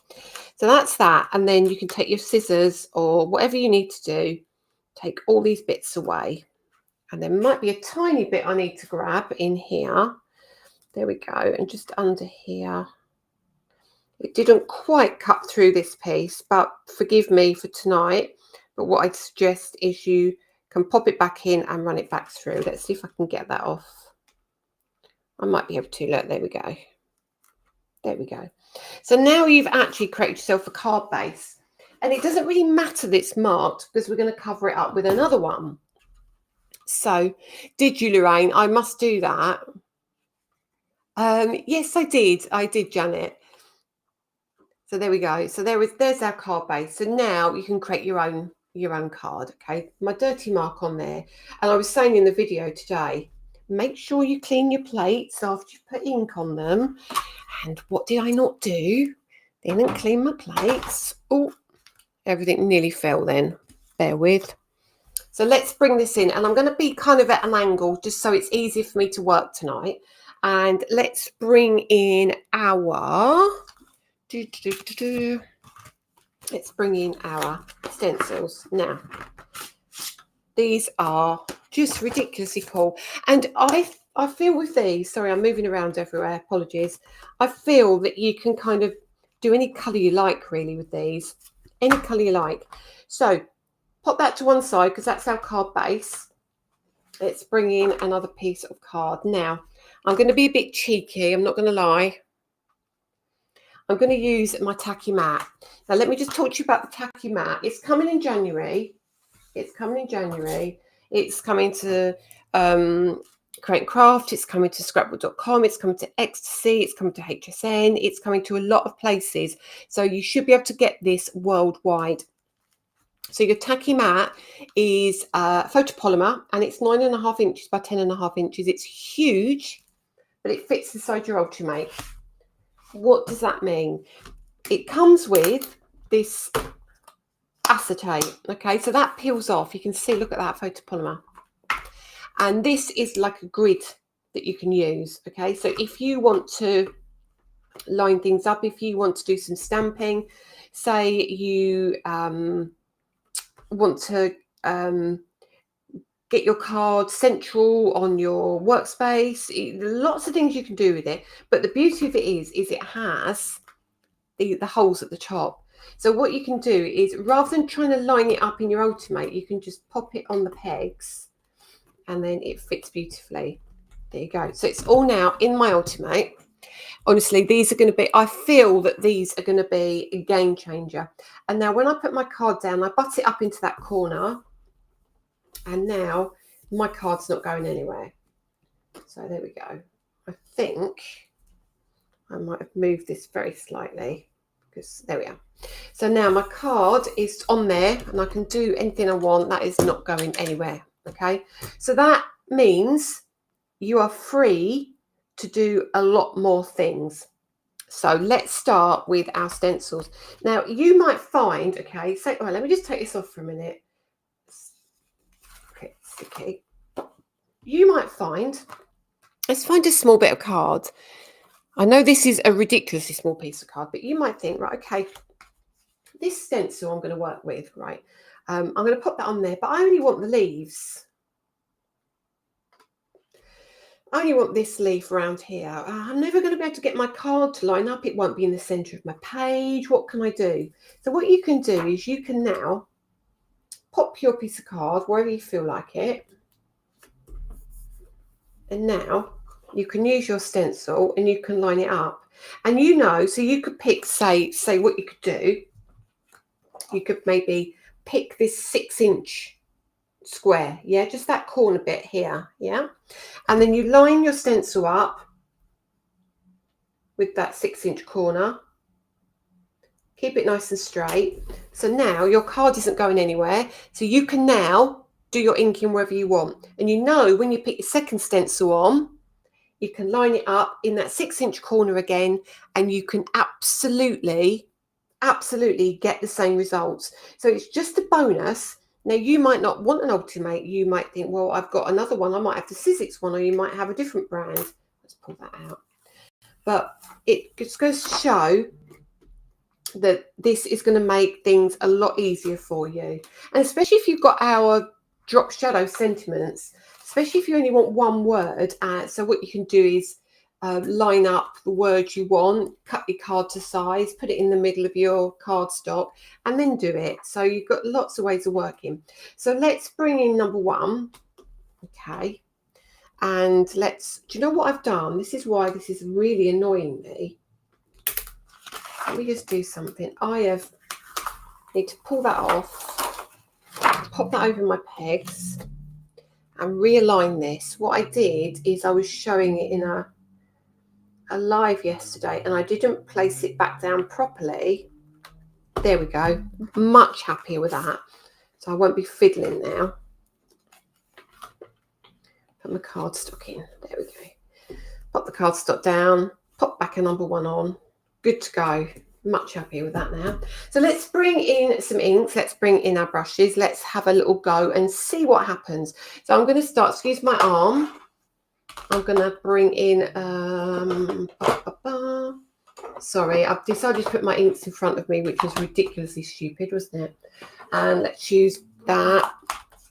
So that's that. And then you can take your scissors or whatever you need to do. Take all these bits away. And there might be a tiny bit I need to grab in here. There we go. And just under here. It didn't quite cut through this piece, but forgive me for tonight. But what I'd suggest is you can pop it back in and run it back through. Let's see if I can get that off. I might be able to. Look, there we go. There we go. So now you've actually created yourself a card base. And it doesn't really matter that it's marked because we're going to cover it up with another one. So, did you, Lorraine? I must do that. Yes, I did. I did, Janet. So there we go. So there's our card base. So now you can create your own card. Okay, my dirty mark on there. And I was saying in the video today, make sure you clean your plates after you put ink on them. And what did I not do? Didn't clean my plates. Oh, everything nearly fell then. Bear with. So let's bring this in. And I'm going to be kind of at an angle just so it's easier for me to work tonight. And let's bring in our... Let's bring in our stencils. Now, these are just ridiculously cool. And I feel with these, sorry, I'm moving around everywhere, apologies. I feel that you can kind of do any colour you like really with these. Any colour you like. So pop that to one side because that's our card base. let's bring in another piece of card. Now, I'm going to be a bit cheeky, I'm not going to lie. I'm going to use my tacky mat. Now, let me just talk to you about the tacky mat. It's coming in January. It's coming in January. It's coming to Create and Craft. It's coming to scrapbook.com. It's coming to Ecstasy. It's coming to HSN. It's coming to a lot of places. So you should be able to get this worldwide. So your tacky mat is photopolymer, and it's 9.5 inches by 10.5 inches. It's huge, but it fits inside your Ultimate. What does that mean? It comes with this acetate. Okay, so that peels off. You can see, look at that photopolymer. And this is like a grid that you can use. Okay, so if you want to line things up, if you want to do some stamping, say you want to get your card central on your workspace, lots of things you can do with it. But the beauty of it is it has the holes at the top. So what you can do is, rather than trying to line it up in your Ultimate, you can just pop it on the pegs and then it fits beautifully. There you go. So it's all now in my Ultimate. Honestly, these are going to be, I feel that these are going to be a game changer. And now when I put my card down, I butt it up into that corner, and now my card's not going anywhere. So there we go. I think I might have moved this very slightly, because there we are. So now my card is on there and I can do anything I want. That is not going anywhere. Okay, so that means you are free to do a lot more things. So let's start with our stencils. Now you might find, okay, so let me just take this off for a minute. Okay, sticky. You might find, let's find a small bit of card. I know this is a ridiculously small piece of card, but you might think, right, okay, this stencil I'm going to work with, right? I'm going to pop that on there, but I only want the leaves. I only want this leaf around here. I'm never going to be able to get my card to line up. It won't be in the center of my page. What can I do? So what you can do is you can now pop your piece of card wherever you feel like it. And now you can use your stencil and you can line it up. And you know, so you could pick, say what you could do. You could maybe pick this 6-inch square, yeah, just that corner bit here, yeah, and then you line your stencil up with that 6-inch corner. Keep it nice and straight. So now your card isn't going anywhere, so you can now do your inking wherever you want. And you know, when you put your second stencil on, you can line it up in that 6-inch corner again, and you can absolutely get the same results. So it's just a bonus. Now you might not want an Ultimate. You might think, well, I've got another one. I might have the Sizzix one, or you might have a different brand. Let's pull that out. But it just goes to show that this is going to make things a lot easier for you. And especially if you've got our drop shadow sentiments, especially if you only want one word. So what you can do is line up the words you want, cut your card to size, put it in the middle of your cardstock, and then do it. So you've got lots of ways of working. So let's bring in number 1. Okay. And do you know what I've done? This is why this is really annoying me. Let me just do something. Need to pull that off, pop that over my pegs, and realign this. What I did is I was showing it in a live yesterday, and I didn't place it back down properly. There we go. Much happier with that. So I won't be fiddling now. Put my cardstock in. There we go. Pop the cardstock down. Pop back a number 1 on. Good to go. Much happier with that now. So let's bring in some inks. Let's bring in our brushes. Let's have a little go and see what happens. So I'm going to start, excuse my arm. I'm going to bring in, sorry, I've decided to put my inks in front of me, which was ridiculously stupid, wasn't it? And let's use that.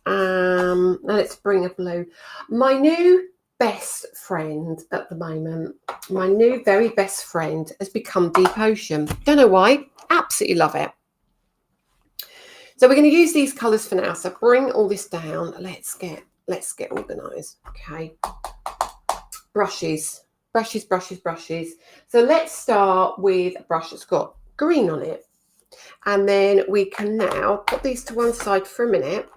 Now let's bring a blue. My new best friend at the moment, my new very best friend has become Deep Ocean. Don't know why, absolutely love it. So we're going to use these colours for now. So bring all this down. Let's get let's get organised. Okay, brushes, brushes, brushes, brushes. So let's start with a brush that's got green on it. And then we can now put these to one side for a minute,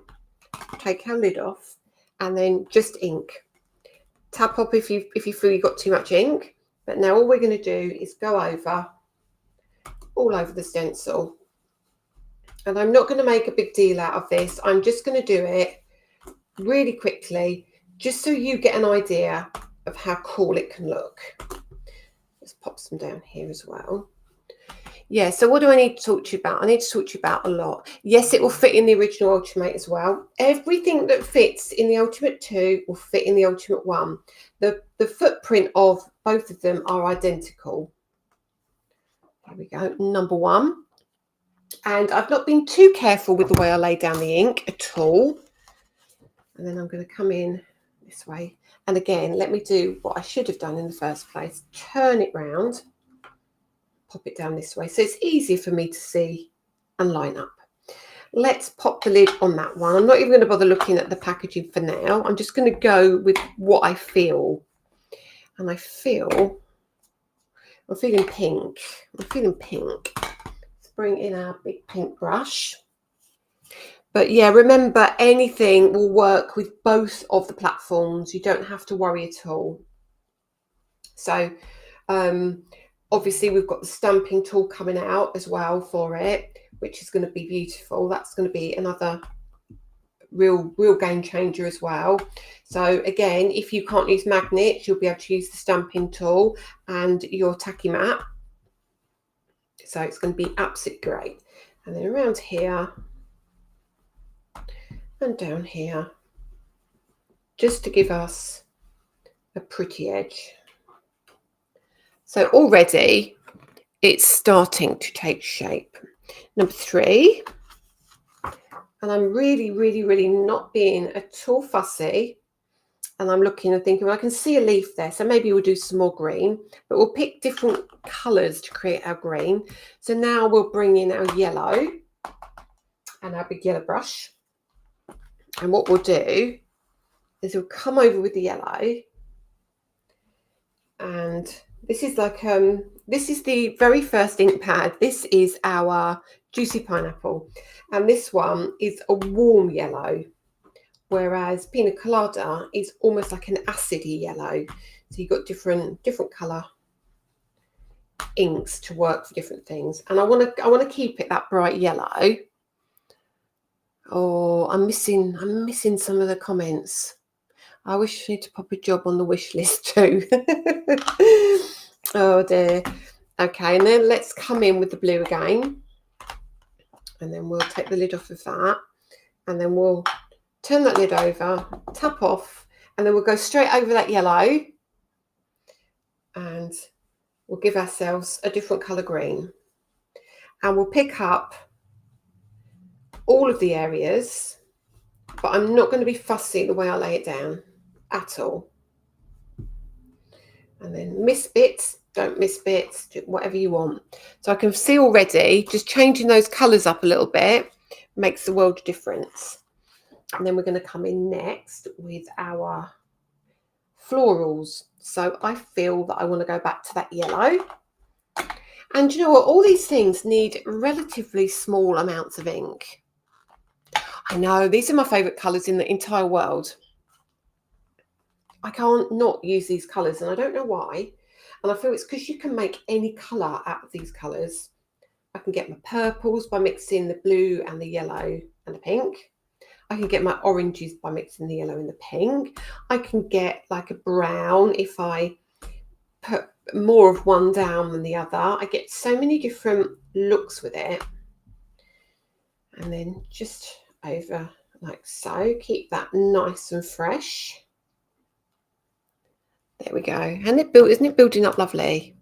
take our lid off, and then just ink. Tap up if you feel you've got too much ink. But now all we're going to do is go all over the stencil. And I'm not going to make a big deal out of this. I'm just going to do it really quickly, just so you get an idea of how cool it can look. Let's pop some down here as well. Yeah, so what do I need to talk to you about? I need to talk to you about a lot. Yes, it will fit in the original Ultimate as well. Everything that fits in the Ultimate 2 will fit in the Ultimate 1. The footprint of both of them are identical. There we go, number 1. And I've not been too careful with the way I lay down the ink at all. And then I'm going to come in this way. And again, let me do what I should have done in the first place. Turn it round. Pop it down this way. So it's easier for me to see and line up. Let's pop the lid on that one. I'm not even going to bother looking at the packaging for now. I'm just going to go with what I feel. And I'm feeling pink. I'm feeling pink. Let's bring in our big pink brush. But yeah, remember, anything will work with both of the platforms. You don't have to worry at all. So obviously we've got the stamping tool coming out as well for it, which is going to be beautiful. That's going to be another real game changer as well. So again, if you can't use magnets, you'll be able to use the stamping tool and your tacky mat. So it's going to be absolutely great. And then around here and down here, just to give us a pretty edge. So already it's starting to take shape. Number 3, and I'm really not being at all fussy, and I'm looking and thinking, well, I can see a leaf there, so maybe we'll do some more green, but we'll pick different colours to create our green. So now we'll bring in our yellow and our big yellow brush, and what we'll do is we'll come over with the yellow, and this is like this is the very first ink pad. This is our Juicy Pineapple, and this one is a warm yellow, whereas Pina Colada is almost like an acidy yellow. So you've got different colour inks to work for different things, and I want to keep it that bright yellow. Oh, I'm missing some of the comments. I wish I need to pop a job on the wish list too. Oh dear. Okay, and then let's come in with the blue again. And then we'll take the lid off of that. And then we'll turn that lid over, tap off, and then we'll go straight over that yellow. And we'll give ourselves a different colour green. And we'll pick up all of the areas, but I'm not going to be fussy the way I lay it down at all. And then miss bits, don't miss bits, do whatever you want. So I can see already just changing those colours up a little bit makes the world of difference. And then we're going to come in next with our florals. So I feel that I want to go back to that yellow. And you know what? All these things need relatively small amounts of ink. I know, these are my favourite colours in the entire world. I can't not use these colours, and I don't know why. And I feel it's because you can make any colour out of these colours. I can get my purples by mixing the blue and the yellow and the pink. I can get my oranges by mixing the yellow and the pink. I can get like a brown if I put more of one down than the other. I get so many different looks with it. And then just over like so. Keep that nice and fresh. There we go. And isn't it building up lovely?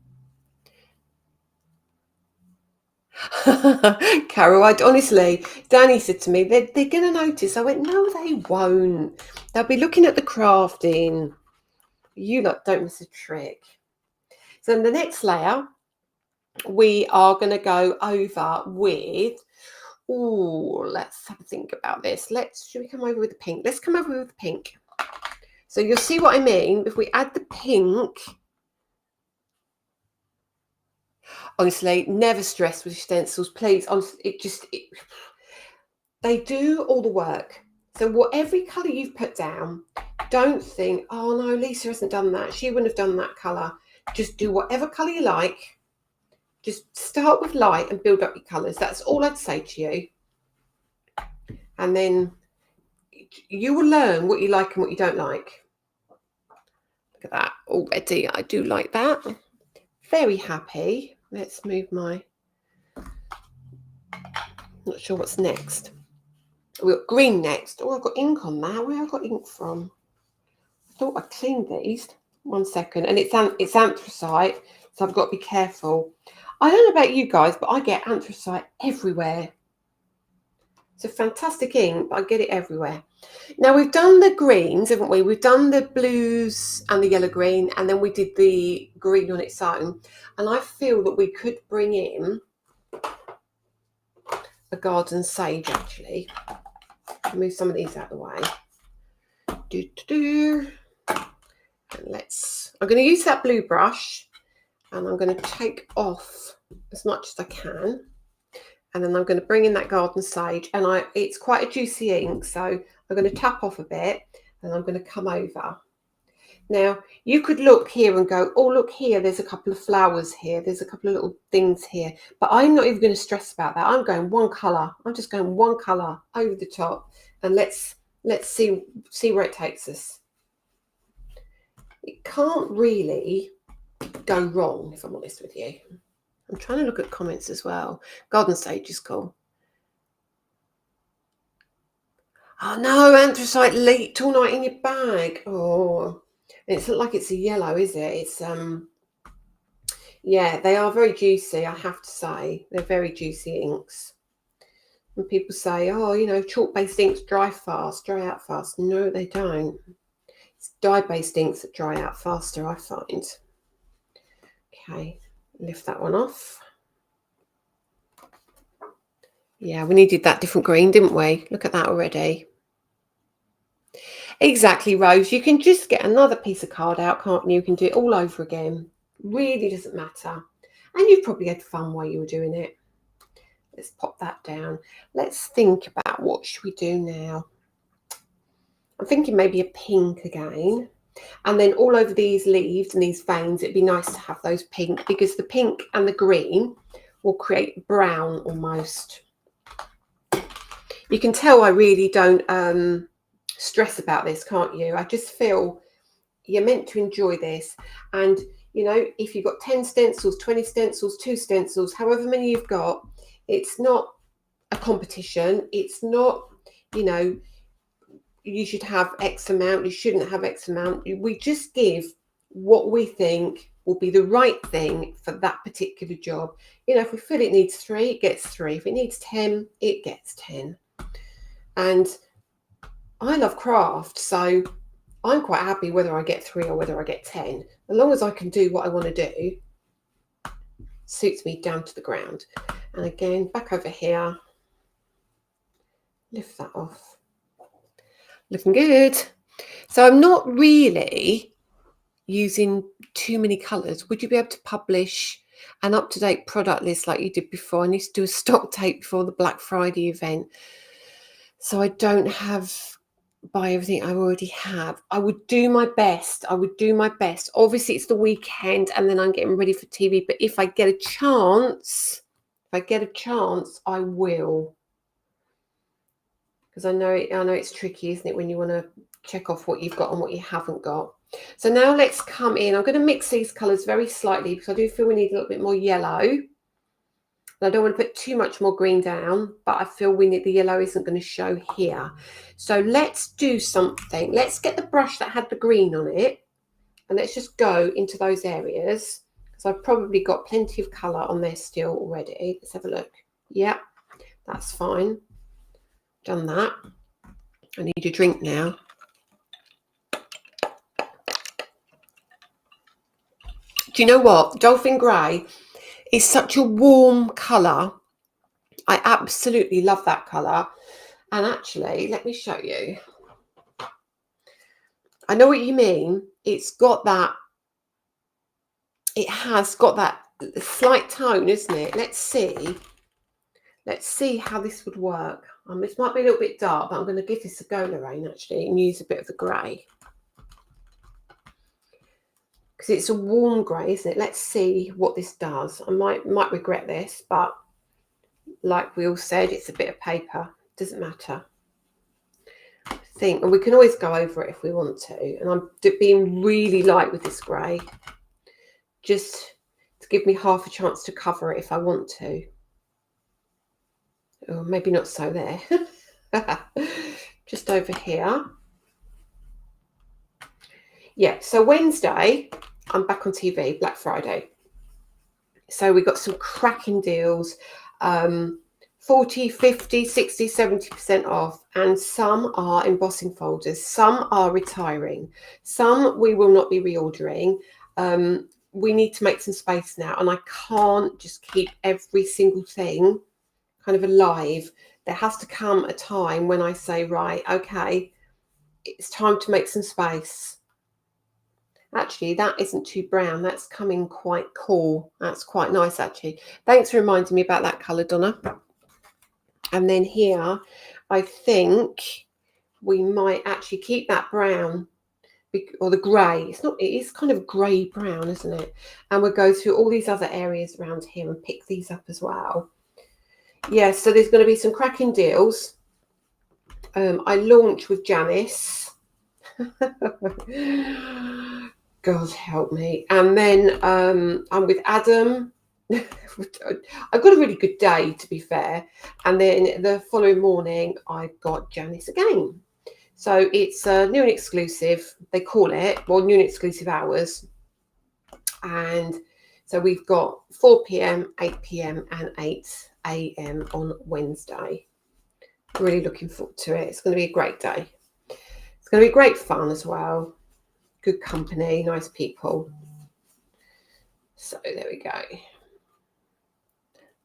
Carol, honestly, Danny said to me, they're going to notice. I went, no, they won't. They'll be looking at the crafting. You lot don't miss a trick. So in the next layer, we are going to go over with Oh, let's have a think about this. Should we come over with the pink? Let's come over with the pink. So you'll see what I mean. If we add the pink, honestly, never stress with stencils, please. Honestly, they do all the work. So whatever colour you've put down, don't think, oh no, Lisa hasn't done that. She wouldn't have done that colour. Just do whatever colour you like. Just start with light and build up your colours. That's all I'd say to you. And then you will learn what you like and what you don't like. Look at that already. I do like that. Very happy. Let's move my... Not sure what's next. We've got green next. Oh, I've got ink on that. Where have I got ink from? I thought I cleaned these. 1 second. And it's anthracite, so I've got to be careful. I don't know about you guys, but I get anthracite everywhere. It's a fantastic ink, but I get it everywhere. Now, we've done the greens, haven't we? We've done the blues and the yellow green, and then we did the green on its own. And I feel that we could bring in a garden sage, actually. Move some of these out of the way. And I'm going to use that blue brush, and I'm going to take off as much as I can. And then I'm going to bring in that garden sage, and it's quite a juicy ink, so I'm going to tap off a bit, and I'm going to come over. Now, you could look here and go, oh, look here, there's a couple of flowers here, there's a couple of little things here, but I'm not even going to stress about that. I'm going one colour. I'm just going one colour over the top, and let's see where it takes us. It can't really go wrong, if I'm honest with you. I'm trying to look at comments as well. Garden sage is cool. Oh no, anthracite leaked all night in your bag. Oh, it's not like it's a yellow, is it? It's yeah, they are very juicy, I have to say. They're very juicy inks. And people say, oh, you know, chalk-based inks dry out fast. No, they don't. It's dye-based inks that dry out faster, I find. Okay, lift that one off. Yeah, we needed that different green, didn't we? Look at that already. Exactly, Rose. You can just get another piece of card out, can't you? You can do it all over again. Really doesn't matter. And you've probably had fun while you were doing it. Let's pop that down. Let's think about what should we do now. I'm thinking maybe a pink again. And then all over these leaves and these veins, it'd be nice to have those pink, because the pink and the green will create brown almost. You can tell I really don't stress about this, can't you? I just feel you're meant to enjoy this. And, you know, if you've got 10 stencils, 20 stencils, 2 stencils, however many you've got, it's not a competition. It's not, you know, you should have X amount, you shouldn't have X amount. We just give what we think will be the right thing for that particular job. You know, if we feel it needs 3, it gets 3. If it needs 10, it gets 10. And I love craft, so I'm quite happy whether I get 3 or whether I get 10. As long as I can do what I want to do, suits me down to the ground. And again, back over here, lift that off. Looking good. So I'm not really using too many colours. Would you be able to publish an up-to-date product list like you did before? I need to do a stock take before the Black Friday event, so I don't buy everything I already have. I would do my best. Obviously, it's the weekend and then I'm getting ready for TV. But if I get a chance, I will. Because I know it's tricky, isn't it, when you want to check off what you've got and what you haven't got. So now let's come in. I'm going to mix these colours very slightly because I do feel we need a little bit more yellow. And I don't want to put too much more green down, but I feel the yellow isn't going to show here. So let's do something. Let's get the brush that had the green on it, and let's just go into those areas, because I've probably got plenty of colour on there still already. Let's have a look. Yeah, that's fine. Done that. I need a drink now. Do you know what? Dolphin Grey is such a warm colour. I absolutely love that colour. And actually, let me show you. I know what you mean. It has got that slight tone, isn't it? Let's see. Let's see how this would work. This might be a little bit dark, but I'm going to give this a go, Lorraine, actually, and use a bit of the grey. Because it's a warm grey, isn't it? Let's see what this does. I might regret this, but like we all said, it's a bit of paper. Doesn't matter. And we can always go over it if we want to. And I'm being really light with this grey, just to give me half a chance to cover it if I want to. Or maybe not so there. Just over here. Yeah, so Wednesday, I'm back on TV, Black Friday. So we got some cracking deals, 40, 50, 60, 70% off. And some are embossing folders. Some are retiring. Some we will not be reordering. We need to make some space now. And I can't just keep every single thing kind of alive. There has to come a time when I say, right, okay, it's time to make some space. Actually, that isn't too brown. That's coming quite cool. That's quite nice, actually. Thanks for reminding me about that colour, Donna. And then here, I think we might actually keep that brown or the grey. It's not. It is kind of grey brown, isn't it? And we'll go through all these other areas around here and pick these up as well. Yeah, so there's going to be some cracking deals. I launch with Janice. God help me. And then I'm with Adam. I've got a really good day, to be fair. And then the following morning, I've got Janice again. So it's new and exclusive, they call it, well, new and exclusive hours. And so we've got 4 p.m, 8 p.m, and 8 a.m. on Wednesday. Really looking forward to it. It's going to be a great day. It's going to be great fun as well. Good company, nice people. So there we go.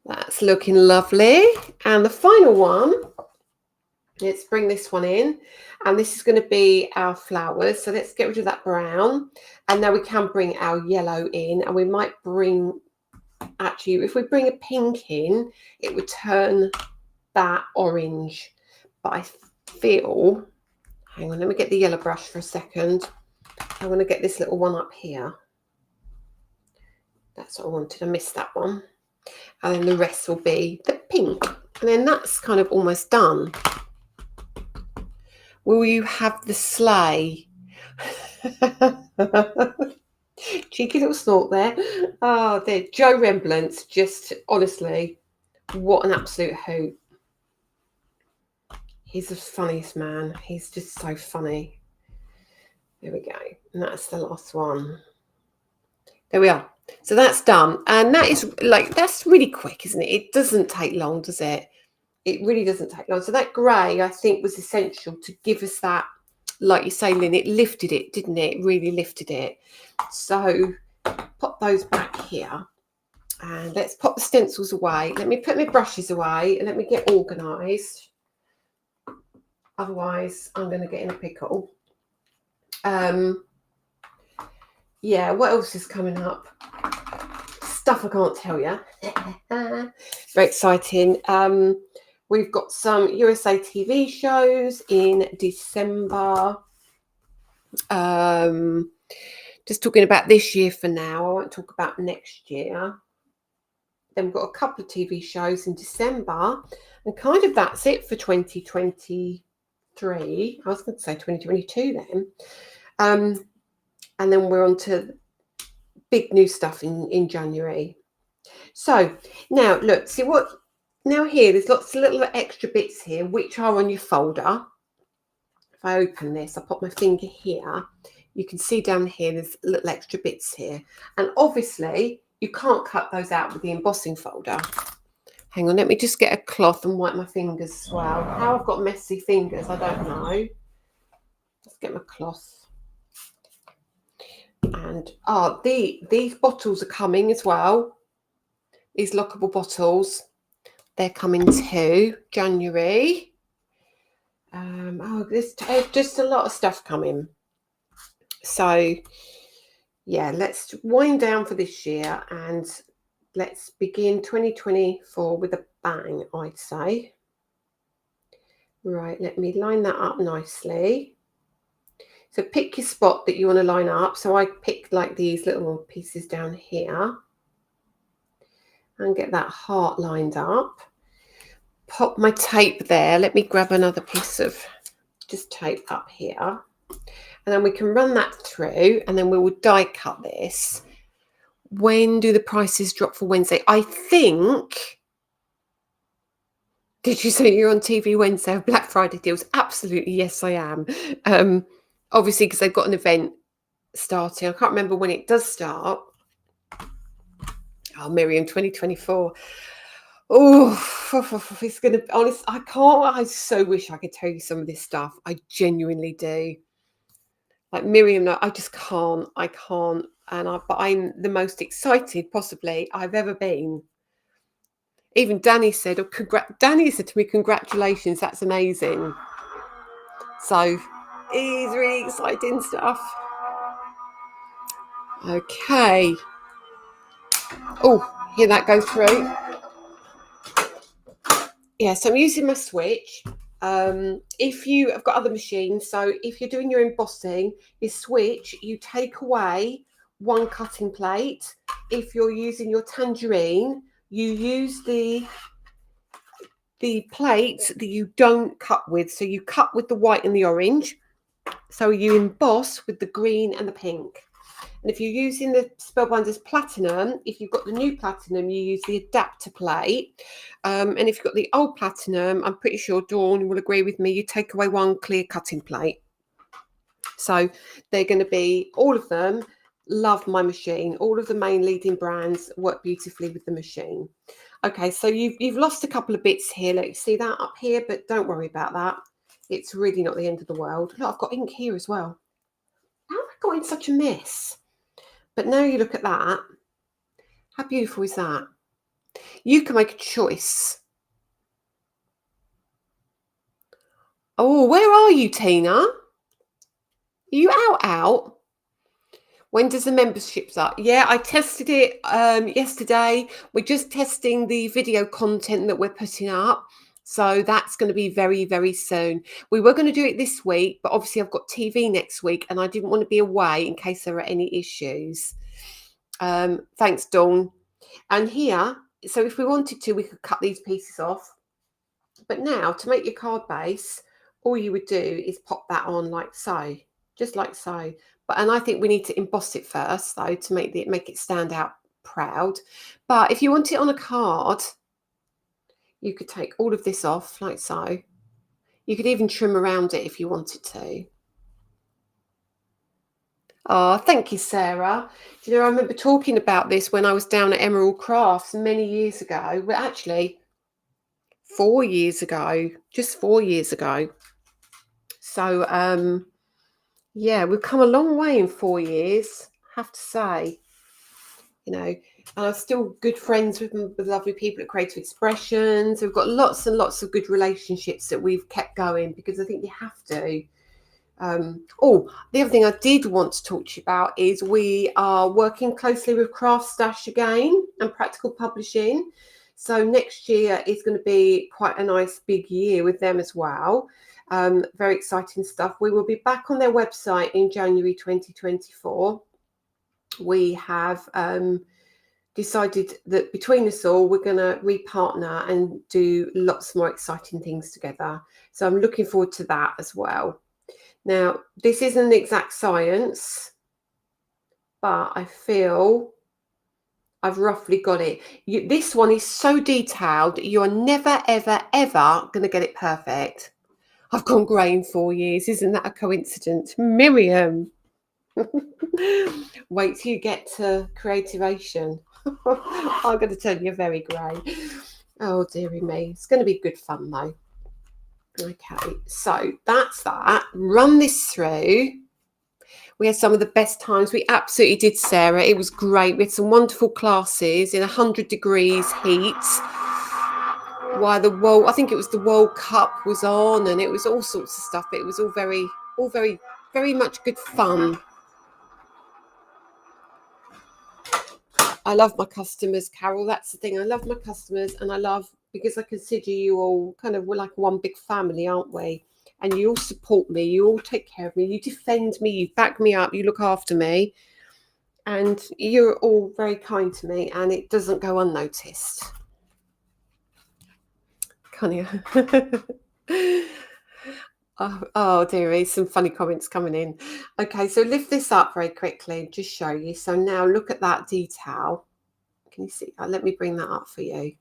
That's looking lovely. And the final one, let's bring this one in. And this is going to be our flowers. So let's get rid of that brown. And now we can bring our yellow in. And we might bring, actually, if we bring a pink in, it would turn that orange. But I feel, hang on, let me get the yellow brush for a second. I want to get this little one up here. That's what I wanted. I missed that one. And then the rest will be the pink. And then that's kind of almost done. Will you have the sleigh? Cheeky little snort there. Oh, there. Joe Rembrandt's just, honestly, what an absolute hoot. He's the funniest man. He's just so funny. There we go. And that's the last one. There we are. So that's done. And that is like, that's really quick, isn't it? It doesn't take long, does it? It really doesn't take long. So that grey, I think, was essential to give us that, like you say, Lynn, it lifted it, didn't it? It really lifted it. So pop those back here. And let's pop the stencils away. Let me put my brushes away and let me get organised. Otherwise, I'm going to get in a pickle. Yeah, what else is coming up? Stuff I can't tell you. Very exciting. We've got some USA TV shows in December. Just talking about this year for now. I won't talk about next year. Then we've got a couple of TV shows in December. And kind of that's it for 2023. I was going to say 2022 then. And then we're on to big new stuff in January. So now look, see what, now here, there's lots of little extra bits here, which are on your folder. If I open this, I put my finger here. You can see down here, there's little extra bits here. And obviously, you can't cut those out with the embossing folder. Hang on, let me just get a cloth and wipe my fingers as well. How I've got messy fingers, I don't know. Let's get my cloth. And these bottles are coming as well. These lockable bottles. they're coming too, January. There's just a lot of stuff coming. So, yeah, let's wind down for this year and let's begin 2024 with a bang, I'd say. Right, let me line that up nicely. So pick your spot that you want to line up. So I picked like these little pieces down here and get that heart lined up. Pop my tape there. Let me grab another piece of just tape up here. And then we can run that through and then we will die cut this. When do the prices drop for Wednesday? I think... Did you say you're on TV Wednesday of Black Friday deals? Absolutely, yes, I am. Obviously, because they've got an event starting. I can't remember when it does start. Oh, Miriam, 2024. Oh, it's going to be honest. I so wish I could tell you some of this stuff. I genuinely do. Like Miriam, no, I just can't. I can't. But I'm the most excited possibly I've ever been. Even Danny said, Danny said to me, congratulations, that's amazing. So it's really exciting stuff. Okay. Oh, hear that go through? Yeah, so I'm using my switch. If you have got other machines, so if you're doing your embossing, your switch, you take away one cutting plate. If you're using your tangerine, you use the plate that you don't cut with. So you cut with the white and the orange. So you emboss with the green and the pink. And if you're using the Spellbinders Platinum, if you've got the new Platinum, you use the adapter plate. And if you've got the old Platinum, I'm pretty sure Dawn will agree with me, you take away one clear cutting plate. So they're going to be, all of them, love my machine. All of the main leading brands work beautifully with the machine. Okay, so you've lost a couple of bits here. Let you see that up here, but don't worry about that. It's really not the end of the world. Look, I've got ink here as well. How have I got in such a mess? But now you look at that. How beautiful is that? You can make a choice. Oh, where are you, Tina? Are you out? When does the membership start? Yeah, I tested it yesterday. We're just testing the video content that we're putting up. So that's going to be very, very soon. We were going to do it this week, but obviously I've got TV next week and I didn't want to be away in case there are any issues. Thanks, Dawn. And here, so if we wanted to, we could cut these pieces off. But now, to make your card base, all you would do is pop that on like so, just like so. And I think we need to emboss it first, though, to make it stand out proud. But if you want it on a card, you could take all of this off like so. You could even trim around it if you wanted to. Oh, thank you, Sarah. Do you know, I remember talking about this when I was down at Emerald Crafts many years ago. Well, actually, 4 years ago, just 4 years ago. So, yeah, we've come a long way in 4 years, I have to say. You know, and I'm still good friends with lovely people at Creative Expressions. We've got lots and lots of good relationships that we've kept going because I think you have to. The other thing I did want to talk to you about is we are working closely with Craft Stash again and Practical Publishing. So next year is going to be quite a nice big year with them as well. Very exciting stuff. We will be back on their website in January 2024. We have decided that between us all, we're going to repartner and do lots more exciting things together. So I'm looking forward to that as well. Now, this isn't an exact science, but I feel I've roughly got it. This one is so detailed, you are never, ever, ever going to get it perfect. I've gone grey in 4 years. Isn't that a coincidence? Miriam. Wait till you get to Creativation. I'm going to turn you very grey. Oh, dearie me. It's going to be good fun, though. Okay, so that's that. Run this through. We had some of the best times. We absolutely did, Sarah. It was great. We had some wonderful classes in 100 degrees heat. why the World, I think it was the World Cup was on, and it was all sorts of stuff. It was all very, very much good fun. I love my customers, Carol. That's the thing. I love my customers, and I love, because I consider you all kind of, we're like one big family, aren't we? And you all support me. You all take care of me. You defend me. You back me up. You look after me. And you're all very kind to me, and it doesn't go unnoticed. Can you? Oh, dearie, some funny comments coming in. Okay, so lift this up very quickly and just show you. So now look at that detail. Can you see that? Let me bring that up for you.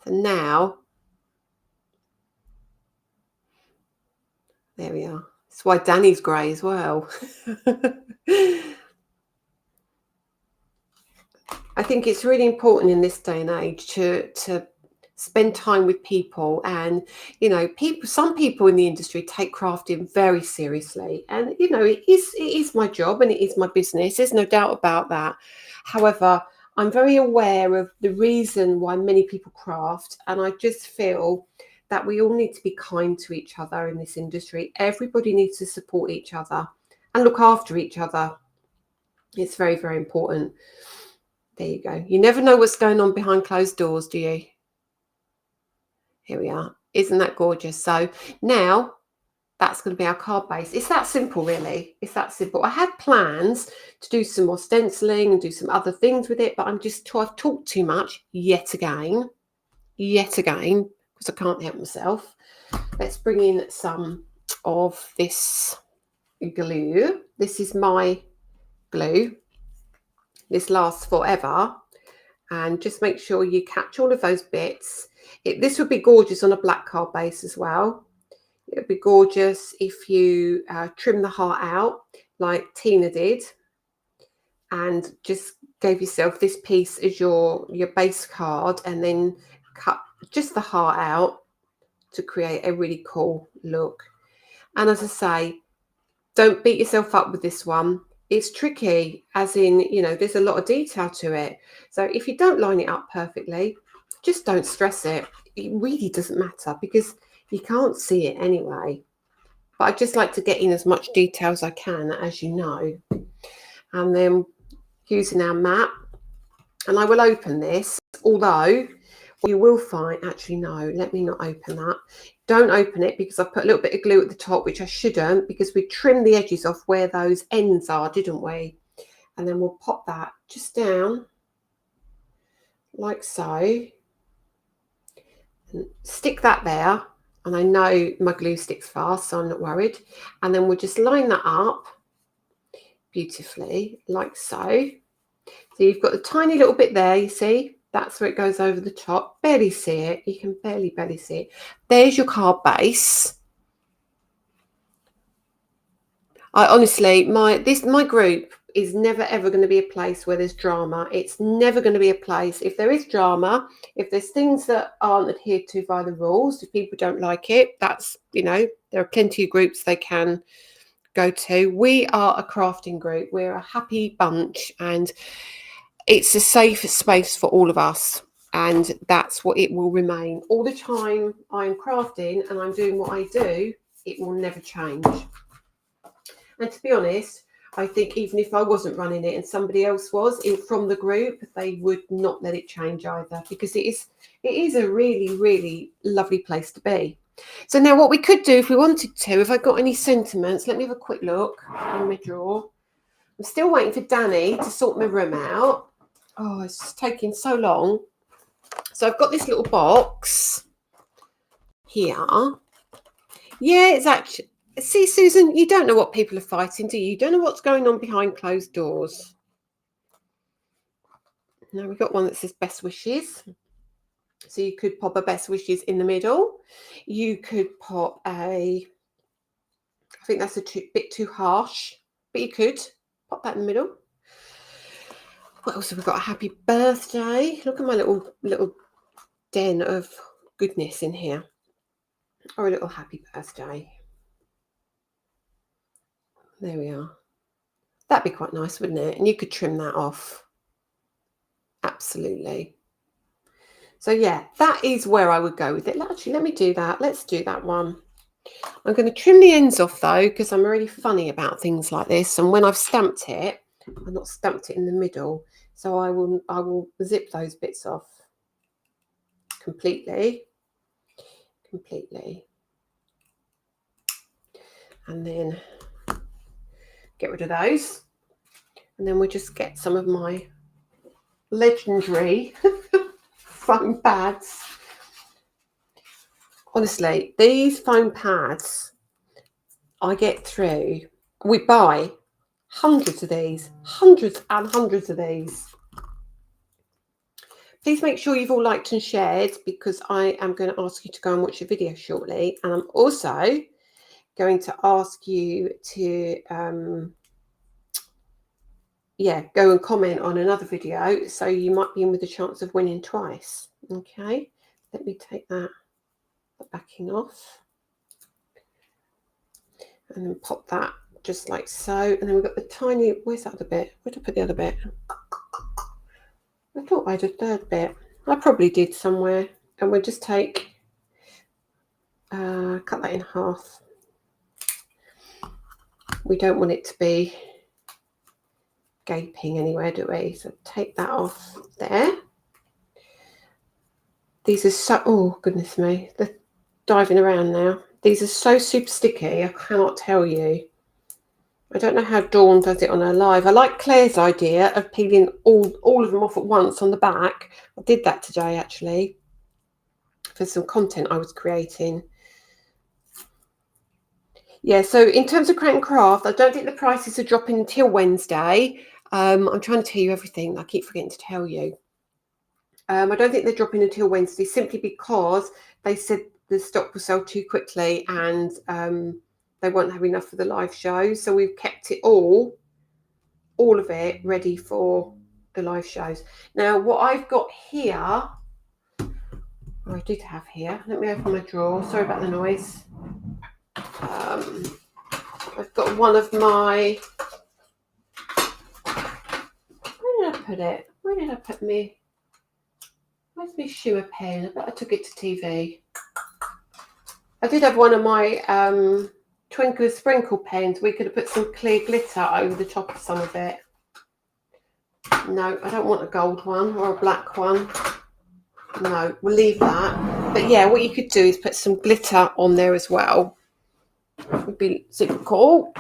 So now, there we are. That's why Danny's grey as well. I think it's really important in this day and age to spend time with people, and some people in the industry take crafting very seriously, and it is my job and it is my business. There's no doubt about that. However, I'm very aware of the reason why many people craft, and I just feel that we all need to be kind to each other in this industry. Everybody needs to support each other and look after each other. It's very, very important. There you go. You never know what's going on behind closed doors, do you? Here we are. Isn't that gorgeous? So now that's going to be our card base. It's that simple, really. It's that simple. I had plans to do some more stenciling and do some other things with it, but I've talked too much yet again, because I can't help myself. Let's bring in some of this glue. This is my glue. This lasts forever. And just make sure you catch all of those bits. This would be gorgeous on a black card base as well. It would be gorgeous if you trim the heart out like Tina did, and just gave yourself this piece as your base card, and then cut just the heart out to create a really cool look. And as I say, don't beat yourself up with this one. It's tricky, as in, there's a lot of detail to it. So if you don't line it up perfectly, just don't stress it. It really doesn't matter, because you can't see it anyway. But I just like to get in as much detail as I can, as you know. And then using our mat, and I will open this, although you will find, actually no, let me not open that. Don't open it, because I put a little bit of glue at the top, which I shouldn't, because we trimmed the edges off where those ends are, didn't we? And then we'll pop that just down like so, and stick that there. And I know my glue sticks fast, so I'm not worried. And then we'll just line that up beautifully like so. So you've got a tiny little bit there, you see? That's where it goes over the top. Barely see it. You can barely see it. There's your card base. I honestly, my group is never ever going to be a place where there's drama. It's never going to be a place. If there is drama, if there's things that aren't adhered to by the rules, if people don't like it, that's, there are plenty of groups they can go to. We are a crafting group. We're a happy bunch, and it's a safe space for all of us, and that's what it will remain. All the time I'm crafting and I'm doing what I do, it will never change. And to be honest, I think even if I wasn't running it and somebody else was from the group, they would not let it change either, because it is a really, really lovely place to be. So now what we could do if we wanted to, if I got any sentiments, let me have a quick look in my drawer. I'm still waiting for Danny to sort my room out. Oh, it's just taking so long. So I've got this little box here. Yeah, it's actually... See, Susan, you don't know what people are fighting, do you? You don't know what's going on behind closed doors. Now we've got one that says best wishes. So you could pop a best wishes in the middle. You could pop I think that's a bit too harsh, but you could pop that in the middle. What else have we got? A happy birthday. Look at my little den of goodness in here. Or a little happy birthday. There we are. That'd be quite nice, wouldn't it? And you could trim that off. Absolutely. So yeah, that is where I would go with it. Actually, let me do that. Let's do that one. I'm going to trim the ends off though, because I'm really funny about things like this. And when I've stamped it, I've not stamped it in the middle, so I will zip those bits off completely, and then get rid of those. And then we'll just get some of my legendary foam pads. Honestly, these foam pads I get through, we buy hundreds of these, hundreds and hundreds of these. Please make sure you've all liked and shared, because I am going to ask you to go and watch a video shortly. And I'm also going to ask you to, go and comment on another video. So you might be in with a chance of winning twice. Okay, let me take the backing off. And then pop that just like so. And then we've got the tiny, where's that other bit? Where did I put the other bit? I thought I had a third bit. I probably did somewhere. And we'll just take, cut that in half. We don't want it to be gaping anywhere, do we? So take that off there. These are so, oh goodness me, they're diving around now. These are so super sticky, I cannot tell you. I don't know how Dawn does it on her live. I like Claire's idea of peeling all of them off at once on the back. I did that today, actually, for some content I was creating. Yeah, so in terms of Create and Craft, I don't think the prices are dropping until Wednesday. I'm trying to tell you everything. I keep forgetting to tell you. I don't think they're dropping until Wednesday, simply because they said the stock will sell too quickly, and they won't have enough for the live show. So we've kept it all of it ready for the live shows. Now, what I've got here, I did have here, let me open my drawer. Sorry about the noise. I've got one of my, where did I put it? Where did I put me? Where's my shimmer pen? I bet I took it to TV. I did have one of my Twinkle Sprinkle pens. We could have put some clear glitter over the top of some of it. No, I don't want a gold one or a black one. No, we'll leave that. But yeah, what you could do is put some glitter on there as well. Would be super cool.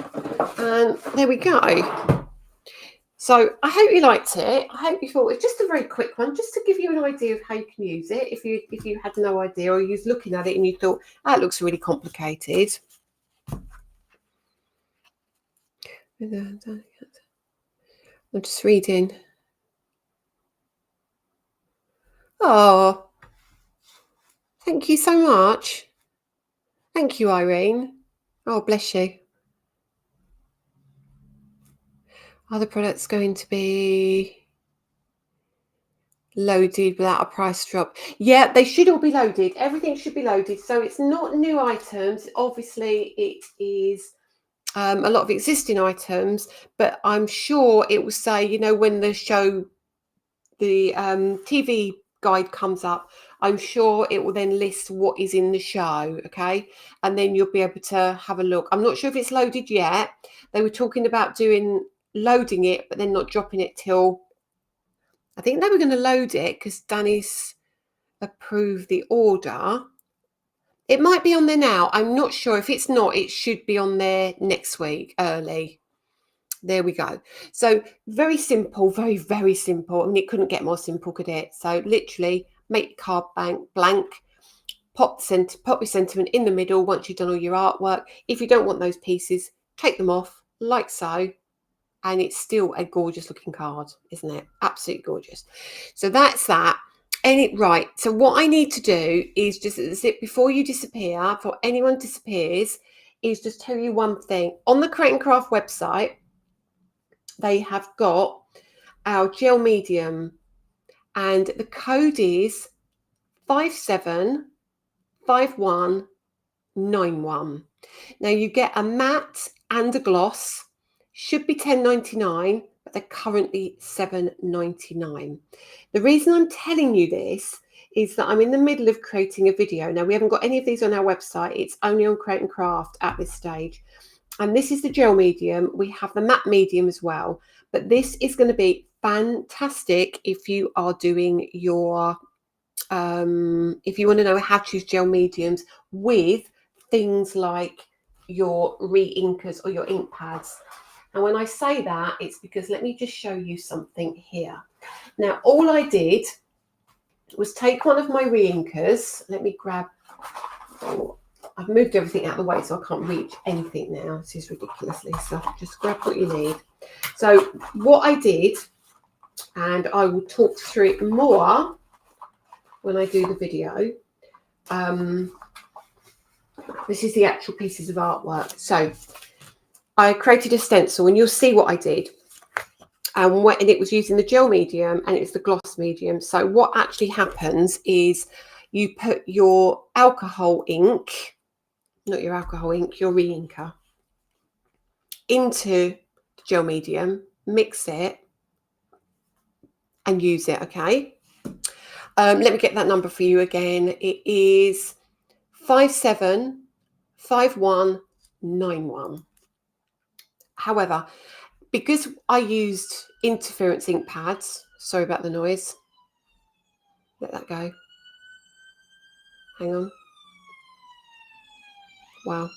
And there we go. So I hope you liked it. I hope you thought it was just a very quick one, just to give you an idea of how you can use it. If you had no idea, or you was looking at it and you thought, that looks really complicated. I'm just reading. Oh, thank you so much. Thank you, Irene. Oh, bless you. Are the products going to be loaded without a price drop? Yeah, they should all be loaded. Everything should be loaded. So it's not new items. Obviously, it is a lot of existing items, but I'm sure it will say, when the show, the TV guide comes up, I'm sure it will then list what is in the show. Okay, and then you'll be able to have a look. I'm not sure if it's loaded yet. They were talking about loading it, but then not dropping it till, I think they were going to load it because Danny's approved the order. It might be on there now. I'm not sure. If it's not, it should be on there next week early. There we go. So very simple, very, very simple. I mean, it couldn't get more simple, could it? So literally make your card blank, pop your sentiment in the middle once you've done all your artwork. If you don't want those pieces, take them off like so. And it's still a gorgeous looking card, isn't it? Absolutely gorgeous. So that's that. Right. So what I need to do is just, before you disappear, before anyone disappears, is just tell you one thing. On the Create and Craft website, they have got our gel medium, and the code is 575191. Now you get a matte and a gloss. Should be $10.99, but they're currently £7.99. The reason I'm telling you this is that I'm in the middle of creating a video. Now, we haven't got any of these on our website. It's only on Create and Craft at this stage. And this is the gel medium. We have the matte medium as well. But this is going to be fantastic if you are doing your, if you want to know how to use gel mediums with things like your re-inkers or your ink pads. And when I say that, it's because let me just show you something here. Now, all I did was take one of my re-inkers. Let me grab, I've moved everything out of the way so I can't reach anything now. This is ridiculous, Lisa. Just grab what you need. So what I did, and I will talk through it more when I do the video. This is the actual pieces of artwork. So I created a stencil, and you'll see what I did. And it was using the gel medium and it's the gloss medium. So what actually happens is you put your alcohol ink, not your alcohol ink, your re-inker, into the gel medium, mix it and use it, okay? Let me get that number for you again. It is 575191. However, because I used interference ink pads, sorry about the noise. Let that go. Hang on. Wow.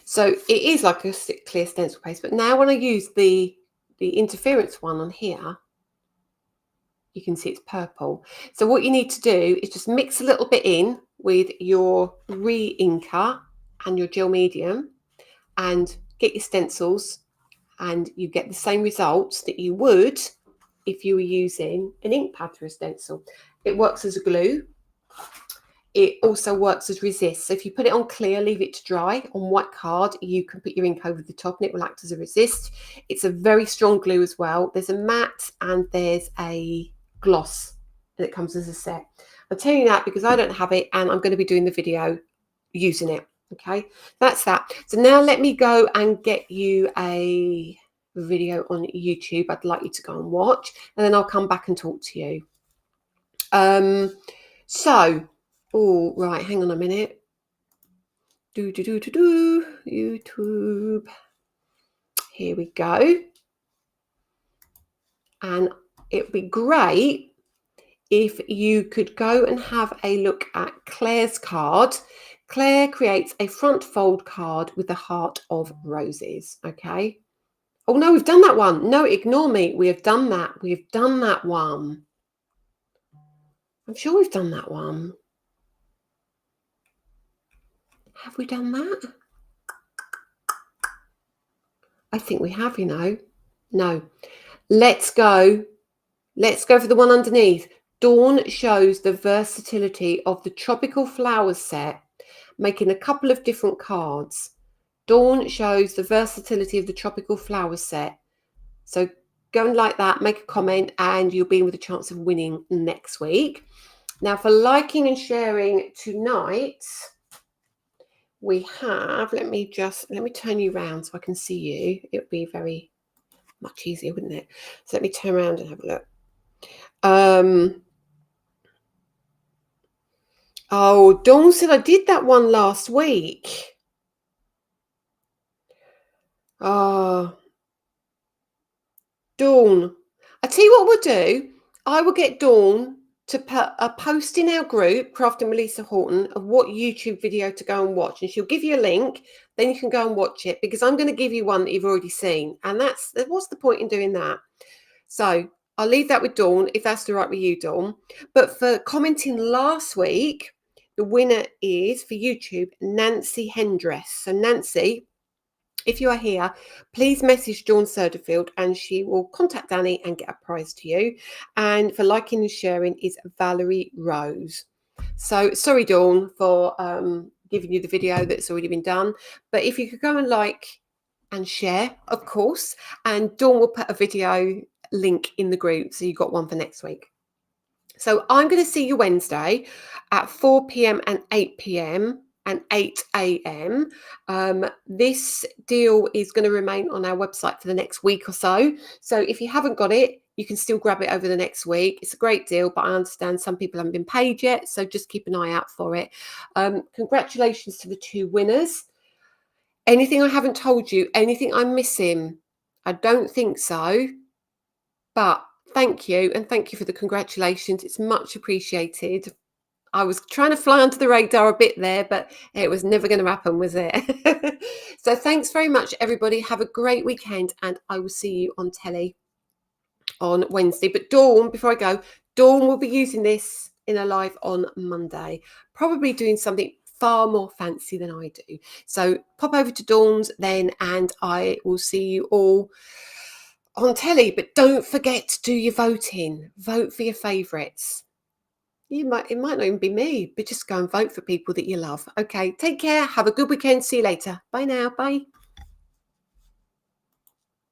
So it is like a clear stencil paste, but now when I use the interference one on here, you can see it's purple. So what you need to do is just mix a little bit in with your re-inker and your gel medium and get your stencils, and you get the same results that you would if you were using an ink pad for a stencil. It works as a glue. It also works as resist. So if you put it on clear, leave it to dry on white card, you can put your ink over the top and it will act as a resist. It's a very strong glue as well. There's a matte and there's a gloss, and it comes as a set. I'm telling you that because I don't have it and I'm going to be doing the video using it. Okay, that's that. So now let me go and get you a video on YouTube I'd like you to go and watch, and then I'll come back and talk to you. Oh, right, hang on a minute. YouTube. Here we go. And it'd be great if you could go and have a look at Claire's card. Claire creates a front fold card with the heart of roses, okay? Oh, no, we've done that one. No, ignore me. We have done that. We have done that one. I'm sure we've done that one. Have we done that? I think we have, you know. No. Let's go. Let's go for the one underneath. Dawn shows the versatility of the tropical flowers set, making a couple of different cards. Dawn shows the versatility of the tropical flowers set. So go and like that, make a comment, and you'll be in with a chance of winning next week. Now, for liking and sharing tonight, we have, let me turn you around so I can see you. It would be very much easier, wouldn't it? So let me turn around and have a look. Oh, Dawn said I did that one last week. Oh, Dawn, I tell you what we'll do. I will get Dawn to put a post in our group, Crafting with Lisa Horton, of what YouTube video to go and watch, and she'll give you a link. Then you can go and watch it, because I'm going to give you one that you've already seen, and what's the point in doing that? So I'll leave that with Dawn, if that's all right with you, Dawn. But for commenting last week, the winner is, for YouTube, Nancy Hendress. So Nancy, if you are here, please message Dawn Soderfield and she will contact Danny and get a prize to you. And for liking and sharing is Valerie Rose. So sorry, Dawn, for giving you the video that's already been done. But if you could go and like and share, of course, and Dawn will put a video link in the group, so you got one for next week. So I'm going to see you Wednesday at 4 p.m. and 8 p.m. and 8 a.m. This deal is going to remain on our website for the next week or so. So if you haven't got it, you can still grab it over the next week. It's a great deal, but I understand some people haven't been paid yet, so just keep an eye out for it. Congratulations to the 2 winners. Anything I haven't told you, anything I'm missing? I don't think so, but thank you, and thank you for the congratulations. It's much appreciated. I was trying to fly under the radar a bit there, but it was never going to happen, was it? So thanks very much, everybody. Have a great weekend, and I will see you on telly on Wednesday. But Dawn, before I go, Dawn will be using this in a live on Monday, probably doing something far more fancy than I do. So pop over to Dawn's then, and I will see you all on telly. But don't forget to do your voting. Vote for your favourites. It might not even be me, but just go and vote for people that you love. Okay, take care. Have a good weekend. See you later. Bye now. Bye.